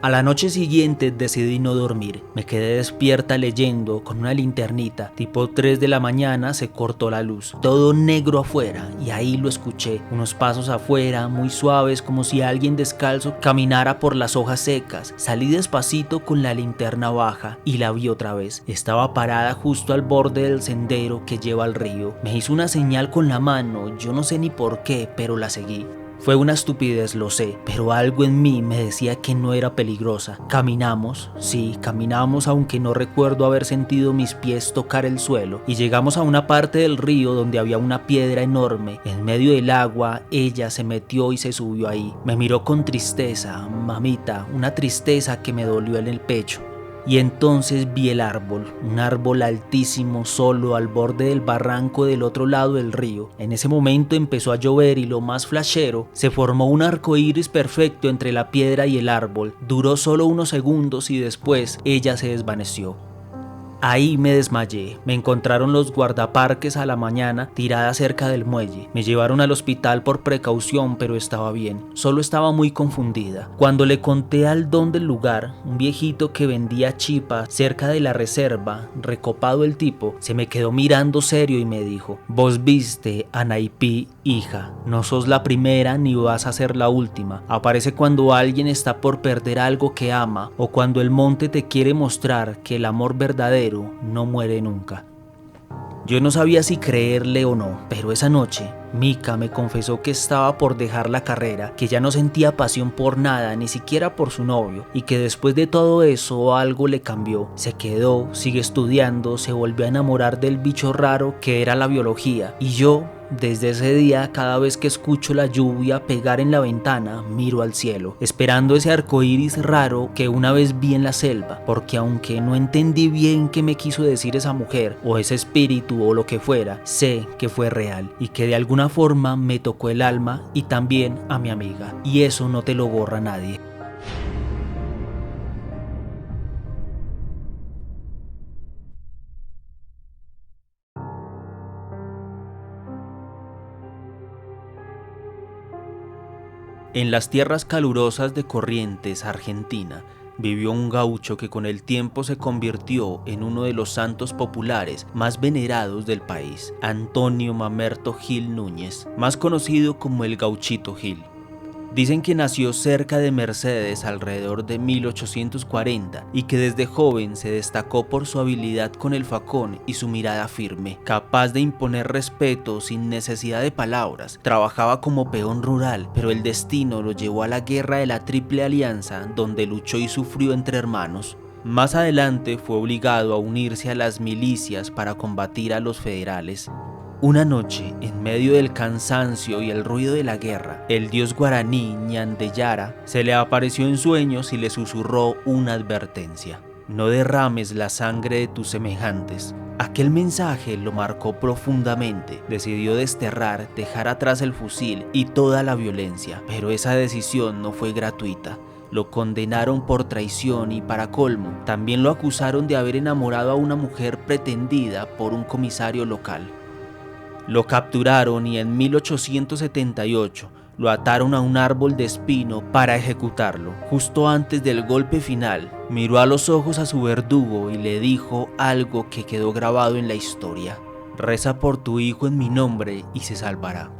A la noche siguiente decidí no dormir. Me quedé despierta leyendo con una linternita. Tipo 3 de la mañana se cortó la luz. Todo negro afuera, y ahí lo escuché. Unos pasos afuera, muy suaves, como si alguien descalzo caminara por las hojas secas. Salí despacito con la linterna baja y la vi otra vez. Estaba parada justo al borde del sendero que lleva al río. Me hizo una señal con la mano, yo no sé ni por qué, pero la seguí. Fue una estupidez, lo sé, pero algo en mí me decía que no era peligrosa. Caminamos, sí, caminamos, aunque no recuerdo haber sentido mis pies tocar el suelo, y llegamos a una parte del río donde había una piedra enorme. En medio del agua, ella se metió y se subió ahí. Me miró con tristeza, mamita, una tristeza que me dolió en el pecho. Y entonces vi el árbol, un árbol altísimo, solo al borde del barranco del otro lado del río. En ese momento empezó a llover y lo más flashero, se formó un arco iris perfecto entre la piedra y el árbol. Duró solo unos segundos y después ella se desvaneció. Ahí me desmayé. Me encontraron los guardaparques a la mañana tirada cerca del muelle. Me llevaron al hospital por precaución, pero estaba bien. Solo estaba muy confundida. Cuando le conté al don del lugar, un viejito que vendía chipa cerca de la reserva, recopado el tipo, se me quedó mirando serio y me dijo: vos viste a Naipí, hija. No sos la primera ni vas a ser la última. Aparece cuando alguien está por perder algo que ama o cuando el monte te quiere mostrar que el amor verdadero no muere nunca. Yo no sabía si creerle o no, pero esa noche Mika me confesó que estaba por dejar la carrera, que ya no sentía pasión por nada, ni siquiera por su novio, y que después de todo eso algo le cambió. Se quedó, sigue estudiando, se volvió a enamorar del bicho raro que era la biología, y yo, desde ese día, cada vez que escucho la lluvia pegar en la ventana, miro al cielo, esperando ese arco iris raro que una vez vi en la selva, porque aunque no entendí bien qué me quiso decir esa mujer, o ese espíritu, o lo que fuera, sé que fue real, y que de alguna forma me tocó el alma y también a mi amiga, y eso no te lo borra nadie. En las tierras calurosas de Corrientes, Argentina, vivió un gaucho que con el tiempo se convirtió en uno de los santos populares más venerados del país, Antonio Mamerto Gil Núñez, más conocido como el Gauchito Gil. Dicen que nació cerca de Mercedes alrededor de 1840 y que desde joven se destacó por su habilidad con el facón y su mirada firme, capaz de imponer respeto sin necesidad de palabras. Trabajaba como peón rural, pero el destino lo llevó a la guerra de la Triple Alianza, donde luchó y sufrió entre hermanos. Más adelante fue obligado a unirse a las milicias para combatir a los federales. Una noche, en medio del cansancio y el ruido de la guerra, el dios guaraní Ñandeyara se le apareció en sueños y le susurró una advertencia: no derrames la sangre de tus semejantes. Aquel mensaje lo marcó profundamente. Decidió desterrar, dejar atrás el fusil y toda la violencia, pero esa decisión no fue gratuita. Lo condenaron por traición y, para colmo, también lo acusaron de haber enamorado a una mujer pretendida por un comisario local. Lo capturaron y en 1878 lo ataron a un árbol de espino para ejecutarlo. Justo antes del golpe final, miró a los ojos a su verdugo y le dijo algo que quedó grabado en la historia: reza por tu hijo en mi nombre y se salvará.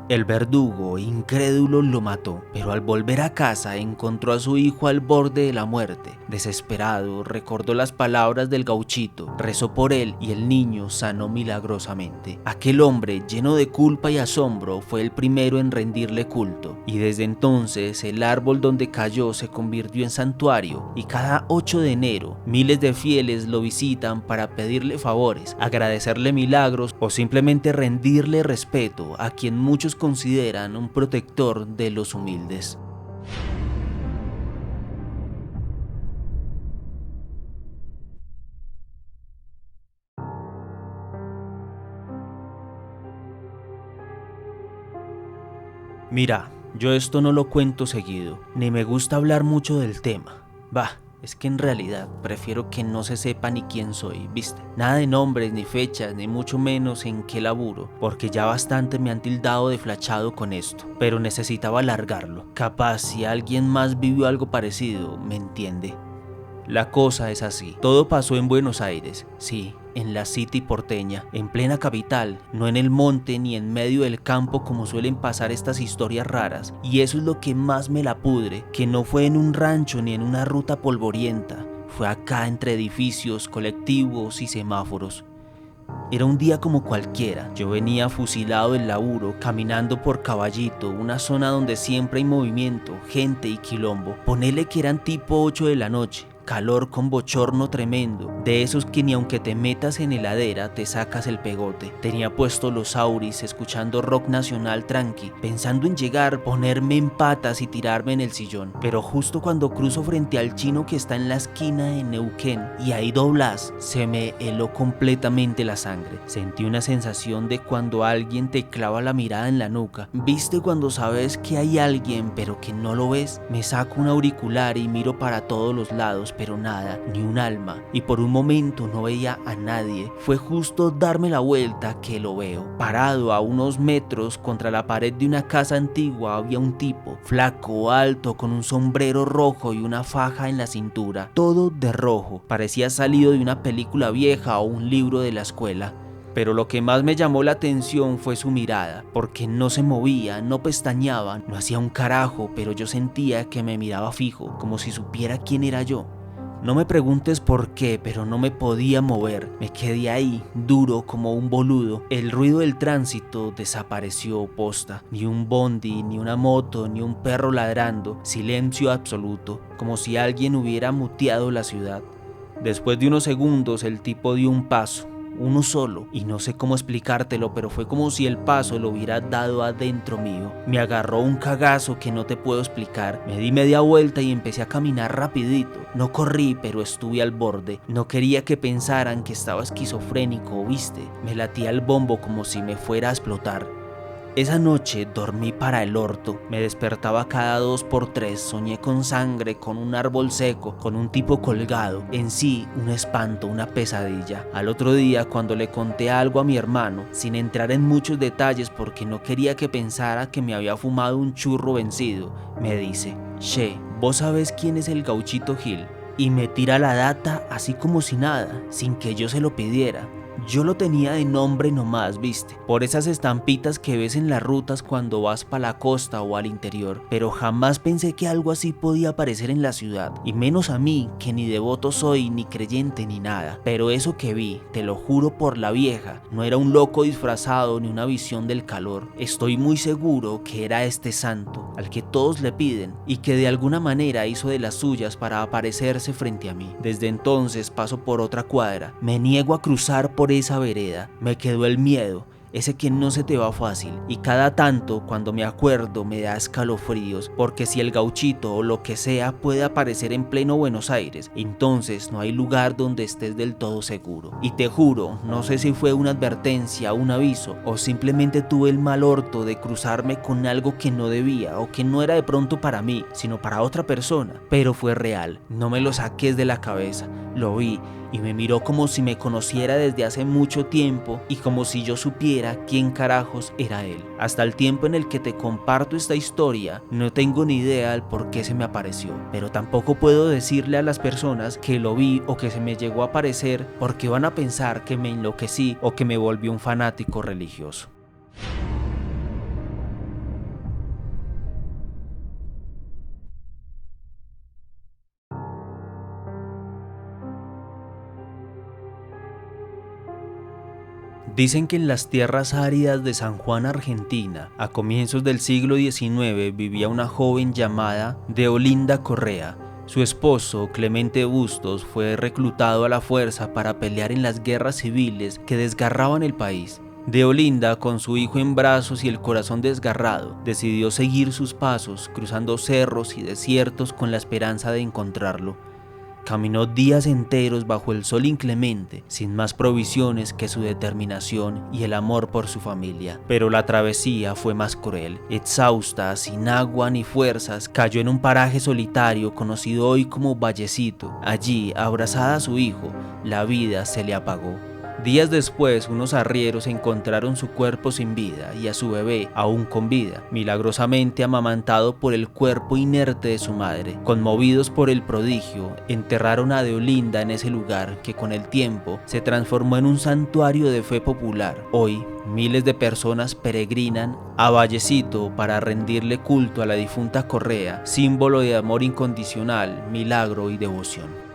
El verdugo, incrédulo, lo mató, pero al volver a casa encontró a su hijo al borde de la muerte. Desesperado, recordó las palabras del gauchito, rezó por él y el niño sanó milagrosamente. Aquel hombre, lleno de culpa y asombro, fue el primero en rendirle culto, y desde entonces el árbol donde cayó se convirtió en santuario, y cada 8 de enero miles de fieles lo visitan para pedirle favores, agradecerle milagros o simplemente rendirle respeto a quien muchos consideran un protector de los humildes. Mira, yo esto no lo cuento seguido, ni me gusta hablar mucho del tema. Es que en realidad prefiero que no se sepa ni quién soy, ¿viste? Nada de nombres, ni fechas, ni mucho menos en qué laburo, porque ya bastante me han tildado de flachado con esto, pero necesitaba alargarlo. Capaz si alguien más vivió algo parecido, me entiende. La cosa es así, todo pasó en Buenos Aires, sí, en la City porteña, en plena capital, no en el monte ni en medio del campo como suelen pasar estas historias raras, y eso es lo que más me la pudre, que no fue en un rancho ni en una ruta polvorienta, fue acá entre edificios, colectivos y semáforos. Era un día como cualquiera. Yo venía fusilado del laburo, caminando por Caballito, una zona donde siempre hay movimiento, gente y quilombo. Ponele que eran tipo 8 de la noche. Calor con bochorno tremendo, de esos que ni aunque te metas en heladera te sacas el pegote. Tenía puesto los auris, escuchando rock nacional tranqui, pensando en llegar, ponerme en patas y tirarme en el sillón. Pero justo cuando cruzo frente al chino que está en la esquina de Neuquén y ahí doblas, se me heló completamente la sangre. Sentí una sensación de cuando alguien te clava la mirada en la nuca. ¿Viste cuando sabes que hay alguien pero que no lo ves? Me saco un auricular y miro para todos los lados, pero nada, ni un alma, y por un momento no veía a nadie. Fue justo darme la vuelta que lo veo. Parado a unos metros contra la pared de una casa antigua había un tipo, flaco, alto, con un sombrero rojo y una faja en la cintura, todo de rojo. Parecía salido de una película vieja o un libro de la escuela. Pero lo que más me llamó la atención fue su mirada, porque no se movía, no pestañeaba, no hacía un carajo, pero yo sentía que me miraba fijo, como si supiera quién era yo. No me preguntes por qué, pero no me podía mover. Me quedé ahí, duro como un boludo. El ruido del tránsito desapareció posta. Ni un bondi, ni una moto, ni un perro ladrando. Silencio absoluto, como si alguien hubiera muteado la ciudad. Después de unos segundos, el tipo dio un paso. Uno solo, y no sé cómo explicártelo, pero fue como si el paso lo hubiera dado adentro mío. Me agarró un cagazo que no te puedo explicar. Me di media vuelta y empecé a caminar rapidito. No corrí, pero estuve al borde. No quería que pensaran que estaba esquizofrénico, ¿viste? Me latía el bombo como si me fuera a explotar. Esa noche dormí para el orto, me despertaba cada 2 por 3, soñé con sangre, con un árbol seco, con un tipo colgado, en sí un espanto, una pesadilla. Al otro día, cuando le conté algo a mi hermano, sin entrar en muchos detalles porque no quería que pensara que me había fumado un churro vencido, me dice: "Che, ¿vos sabés quién es el Gauchito Gil?" Y me tira la data así como si nada, sin que yo se lo pidiera. Yo lo tenía de nombre nomás, viste, por esas estampitas que ves en las rutas cuando vas para la costa o al interior, pero jamás pensé que algo así podía aparecer en la ciudad, y menos a mí, que ni devoto soy, ni creyente, ni nada. Pero eso que vi, te lo juro por la vieja, no era un loco disfrazado ni una visión del calor. Estoy muy seguro que era este santo, al que todos le piden, y que de alguna manera hizo de las suyas para aparecerse frente a mí. Desde entonces paso por otra cuadra, me niego a cruzar por esa vereda, me quedó el miedo, ese que no se te va fácil, y cada tanto cuando me acuerdo me da escalofríos, porque si el Gauchito o lo que sea puede aparecer en pleno Buenos Aires, entonces no hay lugar donde estés del todo seguro. Y te juro, no sé si fue una advertencia, un aviso, o simplemente tuve el mal orto de cruzarme con algo que no debía, o que no era de pronto para mí, sino para otra persona, pero fue real, no me lo saques de la cabeza, lo vi, y me miró como si me conociera desde hace mucho tiempo y como si yo supiera quién carajos era él. Hasta el tiempo en el que te comparto esta historia, no tengo ni idea del por qué se me apareció, pero tampoco puedo decirle a las personas que lo vi o que se me llegó a aparecer, porque van a pensar que me enloquecí o que me volví un fanático religioso. Dicen que en las tierras áridas de San Juan, Argentina, a comienzos del siglo XIX, vivía una joven llamada Deolinda Correa. Su esposo, Clemente Bustos, fue reclutado a la fuerza para pelear en las guerras civiles que desgarraban el país. Deolinda, con su hijo en brazos y el corazón desgarrado, decidió seguir sus pasos, cruzando cerros y desiertos con la esperanza de encontrarlo. Caminó días enteros bajo el sol inclemente, sin más provisiones que su determinación y el amor por su familia. Pero la travesía fue más cruel. Exhausta, sin agua ni fuerzas, cayó en un paraje solitario conocido hoy como Vallecito. Allí, abrazada a su hijo, la vida se le apagó. Días después, unos arrieros encontraron su cuerpo sin vida y a su bebé aún con vida, milagrosamente amamantado por el cuerpo inerte de su madre. Conmovidos por el prodigio, enterraron a Deolinda en ese lugar que con el tiempo se transformó en un santuario de fe popular. Hoy, miles de personas peregrinan a Vallecito para rendirle culto a la difunta Correa, símbolo de amor incondicional, milagro y devoción.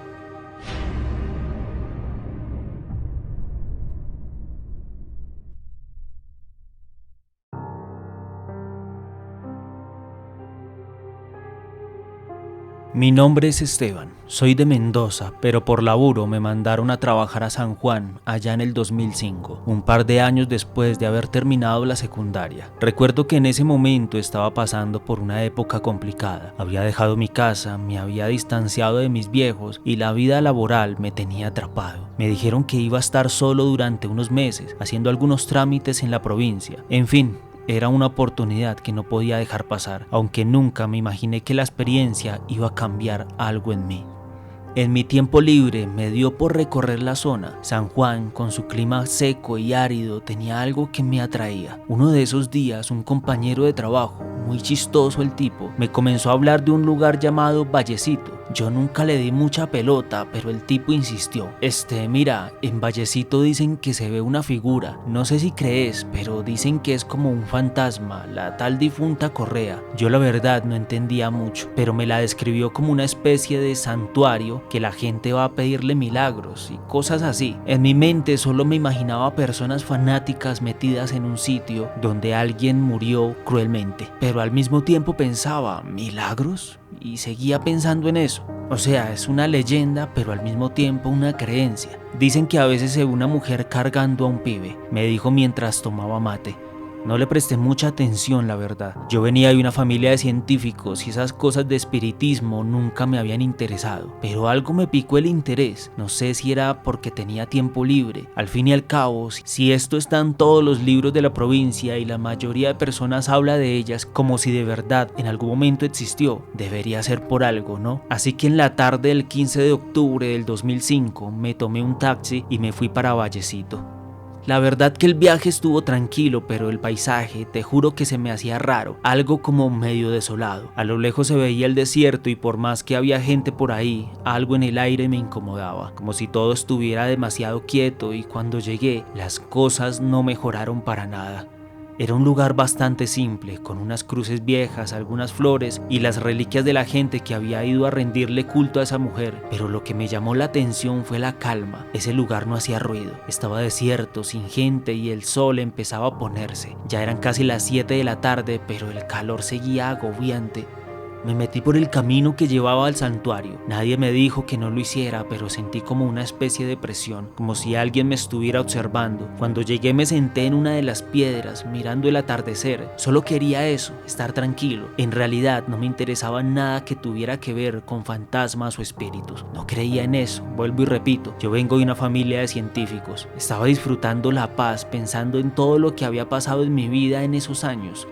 Mi nombre es Esteban, soy de Mendoza, pero por laburo me mandaron a trabajar a San Juan allá en el 2005, un par de años después de haber terminado la secundaria. Recuerdo que en ese momento estaba pasando por una época complicada. Había dejado mi casa, me había distanciado de mis viejos y la vida laboral me tenía atrapado. Me dijeron que iba a estar solo durante unos meses, haciendo algunos trámites en la provincia. En fin, era una oportunidad que no podía dejar pasar, aunque nunca me imaginé que la experiencia iba a cambiar algo en mí. En mi tiempo libre me dio por recorrer la zona. San Juan, con su clima seco y árido, tenía algo que me atraía. Uno de esos días, un compañero de trabajo, muy chistoso el tipo, me comenzó a hablar de un lugar llamado Vallecito. Yo nunca le di mucha pelota, pero el tipo insistió. Mira, en Vallecito dicen que se ve una figura. No sé si crees, pero dicen que es como un fantasma, la tal difunta Correa. Yo la verdad no entendía mucho, pero me la describió como una especie de santuario que la gente va a pedirle milagros y cosas así. En mi mente solo me imaginaba personas fanáticas metidas en un sitio donde alguien murió cruelmente, pero al mismo tiempo pensaba, ¿milagros? Y seguía pensando en eso. O sea, es una leyenda, pero al mismo tiempo una creencia. Dicen que a veces se ve una mujer cargando a un pibe, me dijo mientras tomaba mate. No le presté mucha atención, la verdad. Yo venía de una familia de científicos y esas cosas de espiritismo nunca me habían interesado. Pero algo me picó el interés. No sé si era porque tenía tiempo libre. Al fin y al cabo, si esto está en todos los libros de la provincia y la mayoría de personas habla de ellas como si de verdad en algún momento existió, debería ser por algo, ¿no? Así que en la tarde del 15 de octubre del 2005 me tomé un taxi y me fui para Vallecito. La verdad que el viaje estuvo tranquilo, pero el paisaje, te juro que se me hacía raro, algo como medio desolado. A lo lejos se veía el desierto y por más que había gente por ahí, algo en el aire me incomodaba, como si todo estuviera demasiado quieto, y cuando llegué, las cosas no mejoraron para nada. Era un lugar bastante simple, con unas cruces viejas, algunas flores y las reliquias de la gente que había ido a rendirle culto a esa mujer, pero lo que me llamó la atención fue la calma. Ese lugar no hacía ruido, estaba desierto, sin gente, y el sol empezaba a ponerse. Ya eran casi las 7 de la tarde, pero el calor seguía agobiante. Me metí por el camino que llevaba al santuario. Nadie me dijo que no lo hiciera, pero sentí como una especie de presión, como si alguien me estuviera observando. Cuando llegué me senté en una de las piedras, mirando el atardecer. Solo quería eso, estar tranquilo. En realidad no me interesaba nada que tuviera que ver con fantasmas o espíritus. No creía en eso, vuelvo y repito. Yo vengo de una familia de científicos. Estaba disfrutando la paz, pensando en todo lo que había pasado en mi vida en esos años.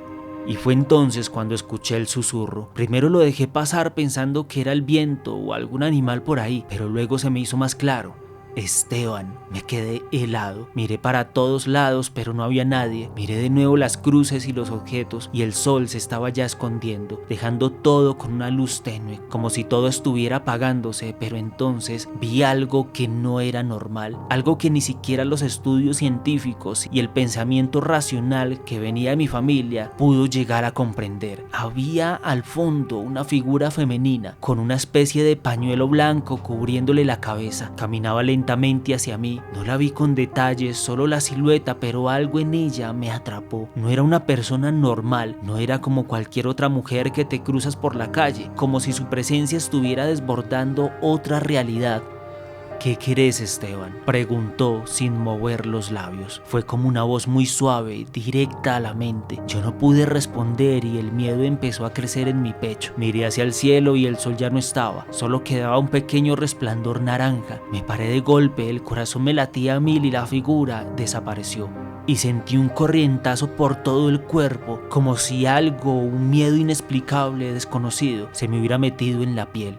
Y fue entonces cuando escuché el susurro. Primero lo dejé pasar pensando que era el viento o algún animal por ahí, pero luego se me hizo más claro. Esteban, me quedé helado. Miré para todos lados, pero no había nadie. Miré de nuevo las cruces y los objetos, y el sol se estaba ya escondiendo, dejando todo con una luz tenue, como si todo estuviera apagándose. Pero entonces vi algo que no era normal, algo que ni siquiera los estudios científicos y el pensamiento racional que venía de mi familia pudo llegar a comprender. Había al fondo una figura femenina con una especie de pañuelo blanco cubriéndole la cabeza. Caminaba lentamente hacia mí. No la vi con detalles, solo la silueta, pero algo en ella me atrapó. No era una persona normal, no era como cualquier otra mujer que te cruzas por la calle, como si su presencia estuviera desbordando otra realidad. ¿Qué querés, Esteban?, preguntó sin mover los labios. Fue como una voz muy suave, directa a la mente. Yo no pude responder y el miedo empezó a crecer en mi pecho. Miré hacia el cielo y el sol ya no estaba, solo quedaba un pequeño resplandor naranja. Me paré de golpe, el corazón me latía a mil y la figura desapareció. Y sentí un corrientazo por todo el cuerpo, como si algo, un miedo inexplicable, desconocido, se me hubiera metido en la piel.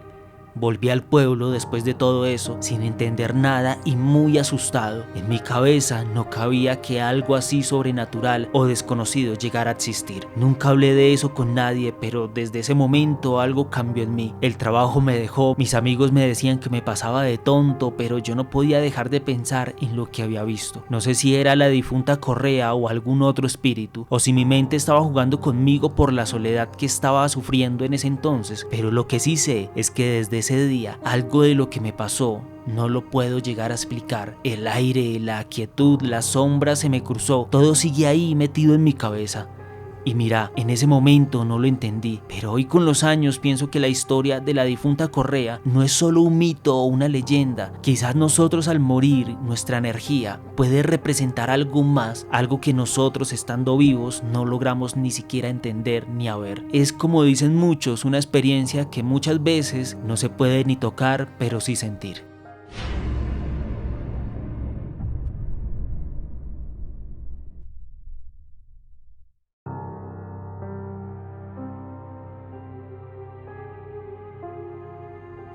Volví al pueblo después de todo eso, sin entender nada y muy asustado. En mi cabeza no cabía que algo así sobrenatural o desconocido llegara a existir. Nunca hablé de eso con nadie, pero desde ese momento algo cambió en mí. El trabajo me dejó, mis amigos me decían que me pasaba de tonto, pero yo no podía dejar de pensar en lo que había visto. No sé si era la difunta Correa o algún otro espíritu, o si mi mente estaba jugando conmigo por la soledad que estaba sufriendo en ese entonces, pero lo que sí sé es que desde ese día, algo de lo que me pasó no lo puedo llegar a explicar. El aire, la quietud, la sombra se me cruzó, todo sigue ahí metido en mi cabeza. Y mira, en ese momento no lo entendí, pero hoy con los años pienso que la historia de la difunta Correa no es solo un mito o una leyenda. Quizás nosotros al morir, nuestra energía puede representar algo más, algo que nosotros estando vivos no logramos ni siquiera entender ni a ver. Es, como dicen muchos, una experiencia que muchas veces no se puede ni tocar, pero sí sentir.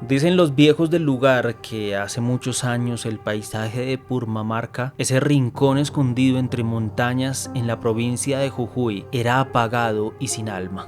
Dicen los viejos del lugar que hace muchos años el paisaje de Purmamarca, ese rincón escondido entre montañas en la provincia de Jujuy, era apagado y sin alma.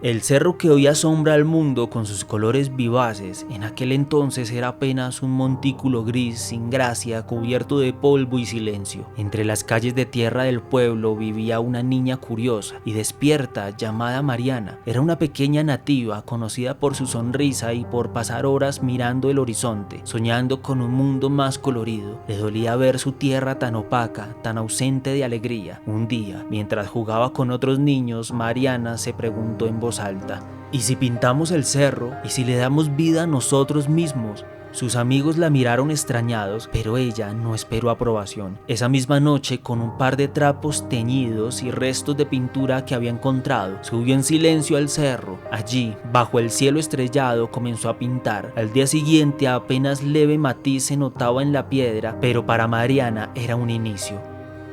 El cerro que hoy asombra al mundo con sus colores vivaces, en aquel entonces era apenas un montículo gris sin gracia cubierto de polvo y silencio. Entre las calles de tierra del pueblo vivía una niña curiosa y despierta llamada Mariana. Era una pequeña nativa conocida por su sonrisa y por pasar horas mirando el horizonte, soñando con un mundo más colorido. Le dolía ver su tierra tan opaca, tan ausente de alegría. Un día, mientras jugaba con otros niños, Mariana se preguntó en voz alta: ¿y si pintamos el cerro? ¿Y si le damos vida a nosotros mismos? Sus amigos la miraron extrañados, pero ella no esperó aprobación. Esa misma noche, con un par de trapos teñidos y restos de pintura que había encontrado, subió en silencio al cerro. Allí, bajo el cielo estrellado, comenzó a pintar. Al día siguiente, apenas leve matiz se notaba en la piedra, pero para Mariana era un inicio.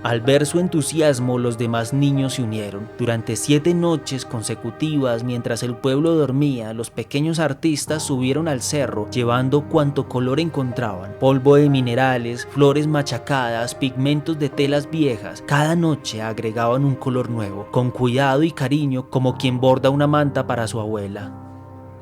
Al ver su entusiasmo, los demás niños se unieron. Durante 7 noches consecutivas, mientras el pueblo dormía, los pequeños artistas subieron al cerro llevando cuanto color encontraban: polvo de minerales, flores machacadas, pigmentos de telas viejas. Cada noche agregaban un color nuevo, con cuidado y cariño, como quien borda una manta para su abuela.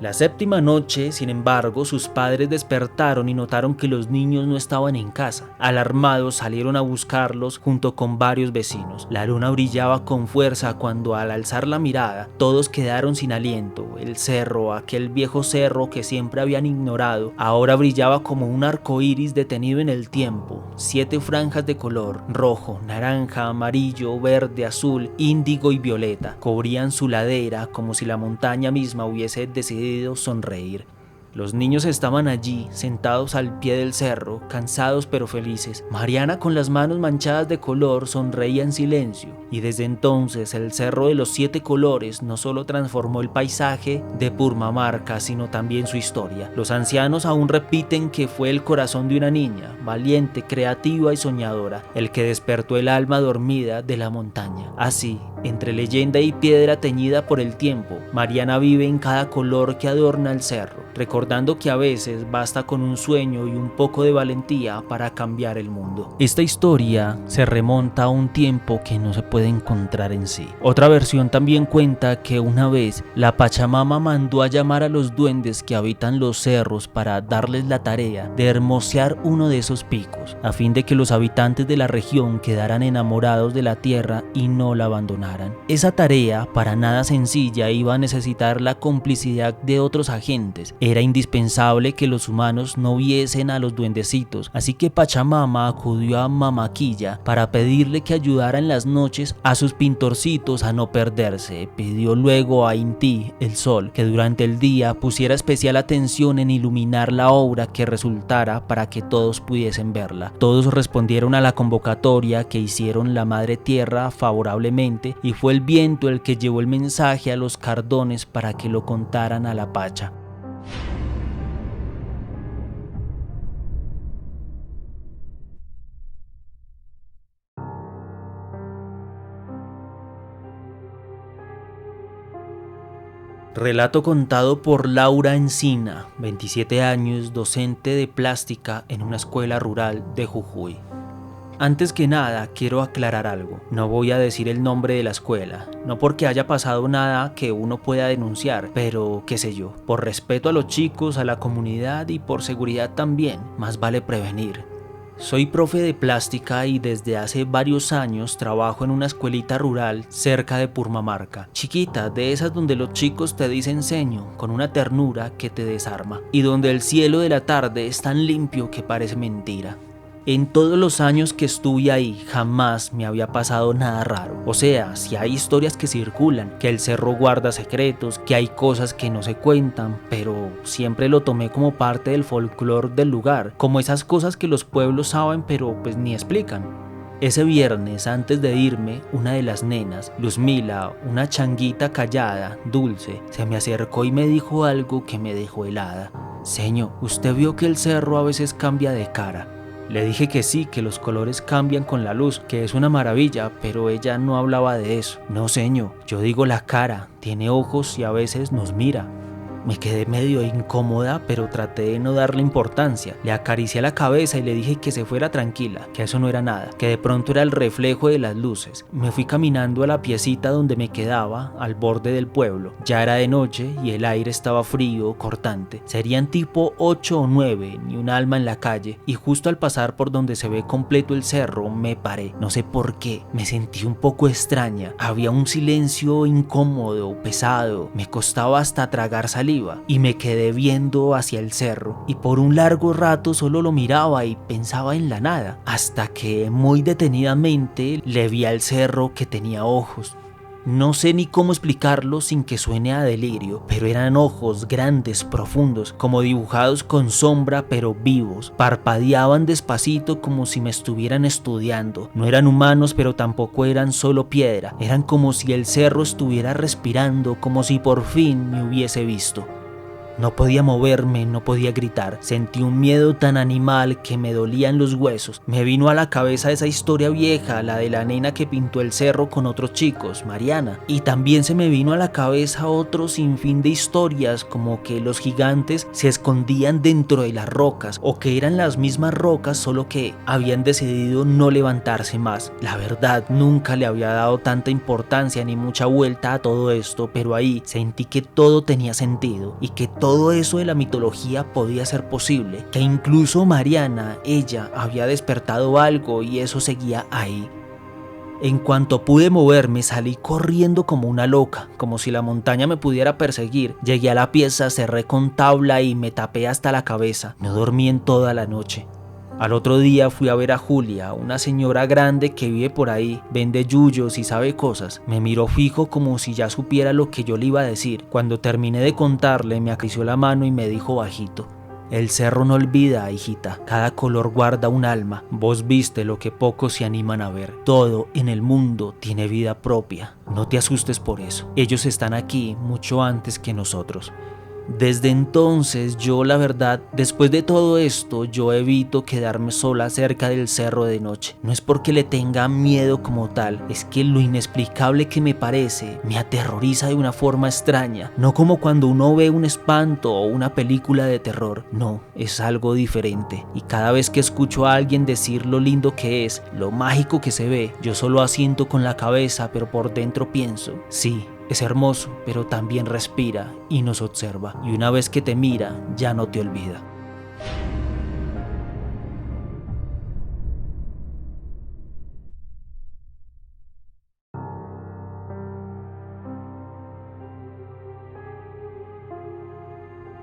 La 7ª noche, sin embargo, sus padres despertaron y notaron que los niños no estaban en casa. Alarmados, salieron a buscarlos junto con varios vecinos. La luna brillaba con fuerza cuando, al alzar la mirada, todos quedaron sin aliento. El cerro, aquel viejo cerro que siempre habían ignorado, ahora brillaba como un arco iris detenido en el tiempo. 7 franjas de color: rojo, naranja, amarillo, verde, azul, índigo y violeta, cubrían su ladera como si la montaña misma hubiese decidido sonreír. Los niños estaban allí, sentados al pie del cerro, cansados pero felices. Mariana, con las manos manchadas de color, sonreía en silencio, y desde entonces el cerro de los 7 colores no solo transformó el paisaje de Purmamarca, sino también su historia. Los ancianos aún repiten que fue el corazón de una niña, valiente, creativa y soñadora, el que despertó el alma dormida de la montaña. Así, entre leyenda y piedra teñida por el tiempo, Mariana vive en cada color que adorna el cerro, recordando que a veces basta con un sueño y un poco de valentía para cambiar el mundo. Esta historia se remonta a un tiempo que no se puede encontrar en sí. Otra versión también cuenta que una vez la Pachamama mandó a llamar a los duendes que habitan los cerros para darles la tarea de hermosear uno de esos picos, a fin de que los habitantes de la región quedaran enamorados de la tierra y no la abandonaran. Esa tarea, para nada sencilla, iba a necesitar la complicidad de otros agentes. Era indispensable que los humanos no viesen a los duendecitos, así que Pachamama acudió a Mamaquilla para pedirle que ayudara en las noches a sus pintorcitos a no perderse. Pidió luego a Inti, el sol, que durante el día pusiera especial atención en iluminar la obra que resultara para que todos pudiesen verla. Todos respondieron a la convocatoria que hicieron la Madre Tierra favorablemente, y fue el viento el que llevó el mensaje a los cardones para que lo contaran a la Pacha. Relato contado por Laura Encina, 27 años, docente de plástica en una escuela rural de Jujuy. Antes que nada, quiero aclarar algo. No voy a decir el nombre de la escuela, no porque haya pasado nada que uno pueda denunciar, pero qué sé yo, por respeto a los chicos, a la comunidad y por seguridad también, más vale prevenir. Soy profe de plástica y desde hace varios años trabajo en una escuelita rural cerca de Purmamarca, chiquita, de esas donde los chicos te dicen seño, con una ternura que te desarma, y donde el cielo de la tarde es tan limpio que parece mentira. En todos los años que estuve ahí, jamás me había pasado nada raro. O sea, si hay historias que circulan, que el cerro guarda secretos, que hay cosas que no se cuentan, pero siempre lo tomé como parte del folclore del lugar, como esas cosas que los pueblos saben pero pues ni explican. Ese viernes, antes de irme, una de las nenas, Luzmila, una changuita callada, dulce, se me acercó y me dijo algo que me dejó helada. Señor, ¿usted vio que el cerro a veces cambia de cara? Le dije que sí, que los colores cambian con la luz, que es una maravilla, pero ella no hablaba de eso. No, señor, yo digo la cara, tiene ojos y a veces nos mira. Me quedé medio incómoda, pero traté de no darle importancia. Le acaricié la cabeza y le dije que se fuera tranquila, que eso no era nada, que de pronto era el reflejo de las luces. Me fui caminando a la piecita donde me quedaba, al borde del pueblo. Ya era de noche y el aire estaba frío, cortante. Serían tipo 8 o 9, ni un alma en la calle, y justo al pasar por donde se ve completo el cerro, me paré. No sé por qué, me sentí un poco extraña. Había un silencio incómodo, pesado. Me costaba hasta tragar saliva y me quedé viendo hacia el cerro, y por un largo rato solo lo miraba y pensaba en la nada, hasta que muy detenidamente le vi al cerro que tenía ojos. No sé ni cómo explicarlo sin que suene a delirio, pero eran ojos grandes, profundos, como dibujados con sombra pero vivos. Parpadeaban despacito como si me estuvieran estudiando. No eran humanos, pero tampoco eran solo piedra. Eran como si el cerro estuviera respirando, como si por fin me hubiese visto. No podía moverme, no podía gritar. Sentí un miedo tan animal que me dolían los huesos. Me vino a la cabeza esa historia vieja, la de la nena que pintó el cerro con otros chicos, Mariana. Y también se me vino a la cabeza otro sinfín de historias, como que los gigantes se escondían dentro de las rocas, o que eran las mismas rocas, solo que habían decidido no levantarse más. La verdad, nunca le había dado tanta importancia ni mucha vuelta a todo esto, pero ahí sentí que todo tenía sentido y que todo eso de la mitología podía ser posible, que incluso Mariana, ella había despertado algo y eso seguía ahí. En cuanto pude moverme, salí corriendo como una loca, como si la montaña me pudiera perseguir. Llegué a la pieza, cerré con tabla y me tapé hasta la cabeza. No dormí en toda la noche. Al otro día fui a ver a Julia, una señora grande que vive por ahí, vende yuyos y sabe cosas. Me miró fijo como si ya supiera lo que yo le iba a decir. Cuando terminé de contarle, me acarició la mano y me dijo bajito: el cerro no olvida, hijita, cada color guarda un alma. Vos viste lo que pocos se animan a ver. Todo en el mundo tiene vida propia. No te asustes por eso. Ellos están aquí mucho antes que nosotros. Desde entonces yo, la verdad, después de todo esto, yo evito quedarme sola cerca del cerro de noche. No es porque le tenga miedo como tal, es que lo inexplicable que me parece me aterroriza de una forma extraña. No como cuando uno ve un espanto o una película de terror, no, es algo diferente. Y cada vez que escucho a alguien decir lo lindo que es, lo mágico que se ve, yo solo asiento con la cabeza, pero por dentro pienso, sí, es hermoso, pero también respira y nos observa. Y una vez que te mira, ya no te olvida.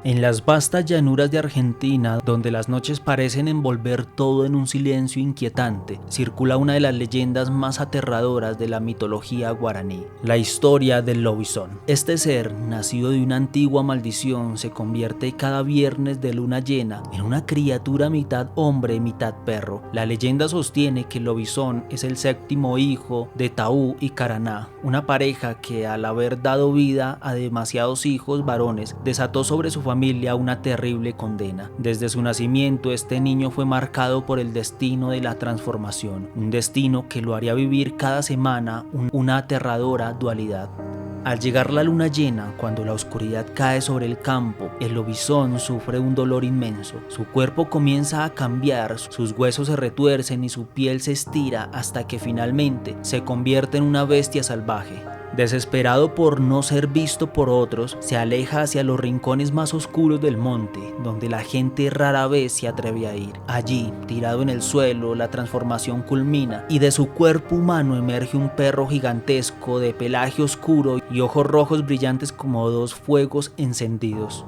En las vastas llanuras de Argentina, donde las noches parecen envolver todo en un silencio inquietante, circula una de las leyendas más aterradoras de la mitología guaraní, la historia del lobizón. Este ser, nacido de una antigua maldición, se convierte cada viernes de luna llena en una criatura mitad hombre, mitad perro. La leyenda sostiene que el lobizón es el séptimo hijo de Taú y Caraná, una pareja que, al haber dado vida a demasiados hijos varones, desató sobre su familia una terrible condena. Desde su nacimiento, este niño fue marcado por el destino de la transformación, un destino que lo haría vivir cada semana una aterradora dualidad. Al llegar la luna llena, cuando la oscuridad cae sobre el campo, el lobizón sufre un dolor inmenso. Su cuerpo comienza a cambiar, sus huesos se retuercen y su piel se estira hasta que finalmente se convierte en una bestia salvaje. Desesperado por no ser visto por otros, se aleja hacia los rincones más oscuros del monte, donde la gente rara vez se atreve a ir. Allí, tirado en el suelo, la transformación culmina y de su cuerpo humano emerge un perro gigantesco de pelaje oscuro y ojos rojos brillantes como dos fuegos encendidos.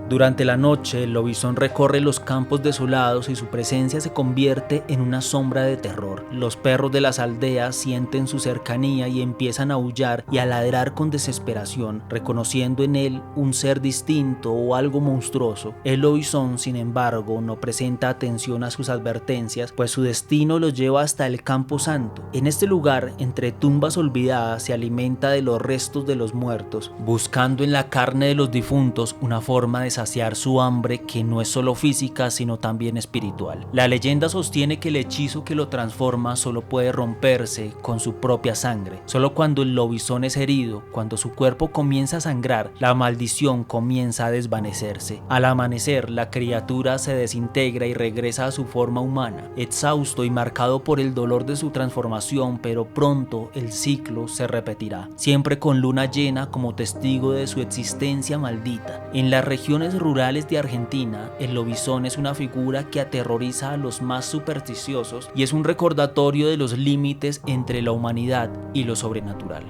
Durante la noche, el lobizón recorre los campos desolados y su presencia se convierte en una sombra de terror. Los perros de las aldeas sienten su cercanía y empiezan a aullar y a ladrar con desesperación, reconociendo en él un ser distinto o algo monstruoso. El lobizón, sin embargo, no presenta atención a sus advertencias, pues su destino lo lleva hasta el Campo Santo. En este lugar, entre tumbas olvidadas, se alimenta de los restos de los muertos, buscando en la carne de los difuntos una forma de saciar su hambre, que no es solo física sino también espiritual. La leyenda sostiene que el hechizo que lo transforma solo puede romperse con su propia sangre. Solo cuando el lobizón es herido, cuando su cuerpo comienza a sangrar, la maldición comienza a desvanecerse. Al amanecer, la criatura se desintegra y regresa a su forma humana, exhausto y marcado por el dolor de su transformación, pero pronto el ciclo se repetirá, siempre con luna llena como testigo de su existencia maldita. En las regiones rurales de Argentina, el lobizón es una figura que aterroriza a los más supersticiosos y es un recordatorio de los límites entre la humanidad y lo sobrenatural.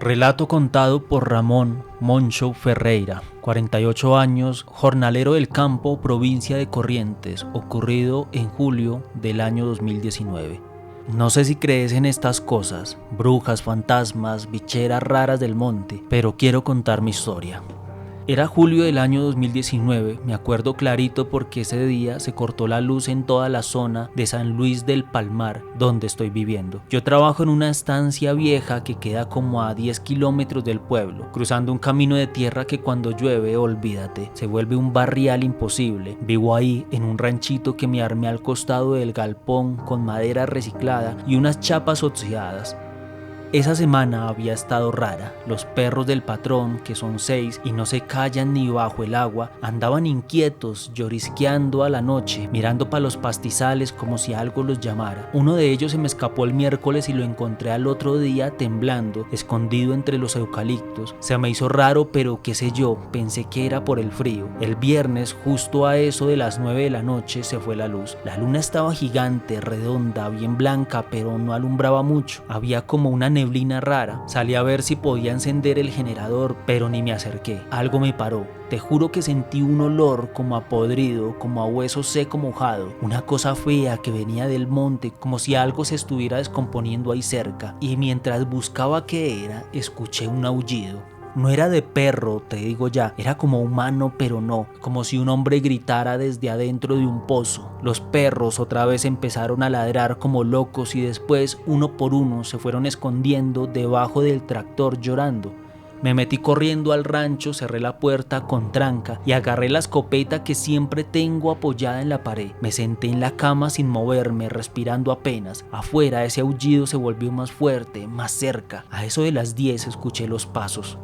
Relato contado por Ramón Moncho Ferreira, 48 años, jornalero del campo, provincia de Corrientes, ocurrido en julio del año 2019. No sé si crees en estas cosas, brujas, fantasmas, bicheras raras del monte, pero quiero contar mi historia. Era julio del año 2019, me acuerdo clarito porque ese día se cortó la luz en toda la zona de San Luis del Palmar, donde estoy viviendo. Yo trabajo en una estancia vieja que queda como a 10 kilómetros del pueblo, cruzando un camino de tierra que cuando llueve, olvídate, se vuelve un barrial imposible. Vivo ahí, en un ranchito que me armé al costado del galpón con madera reciclada y unas chapas oxidadas. Esa semana había estado rara. Los perros del patrón, que son 6 y no se callan ni bajo el agua, andaban inquietos, llorisqueando a la noche, mirando para los pastizales como si algo los llamara. Uno de ellos se me escapó el miércoles y lo encontré al otro día temblando, escondido entre los eucaliptos. Se me hizo raro, pero qué sé yo, pensé que era por el frío. El viernes, justo a eso de las 9 de la noche, se fue la luz. La luna estaba gigante, redonda, bien blanca, pero no alumbraba mucho. Había como una neblina rara. Salí a ver si podía encender el generador, pero ni me acerqué. Algo me paró. Te juro que sentí un olor como a podrido, como a hueso seco mojado. Una cosa fea que venía del monte, como si algo se estuviera descomponiendo ahí cerca. Y mientras buscaba qué era, escuché un aullido. No era de perro, te digo ya, era como humano, pero no, como si un hombre gritara desde adentro de un pozo. Los perros otra vez empezaron a ladrar como locos y después, uno por uno, se fueron escondiendo debajo del tractor llorando. Me metí corriendo al rancho, cerré la puerta con tranca y agarré la escopeta que siempre tengo apoyada en la pared. Me senté en la cama sin moverme, respirando apenas. Afuera ese aullido se volvió más fuerte, más cerca. A eso de las 10 escuché los pasos.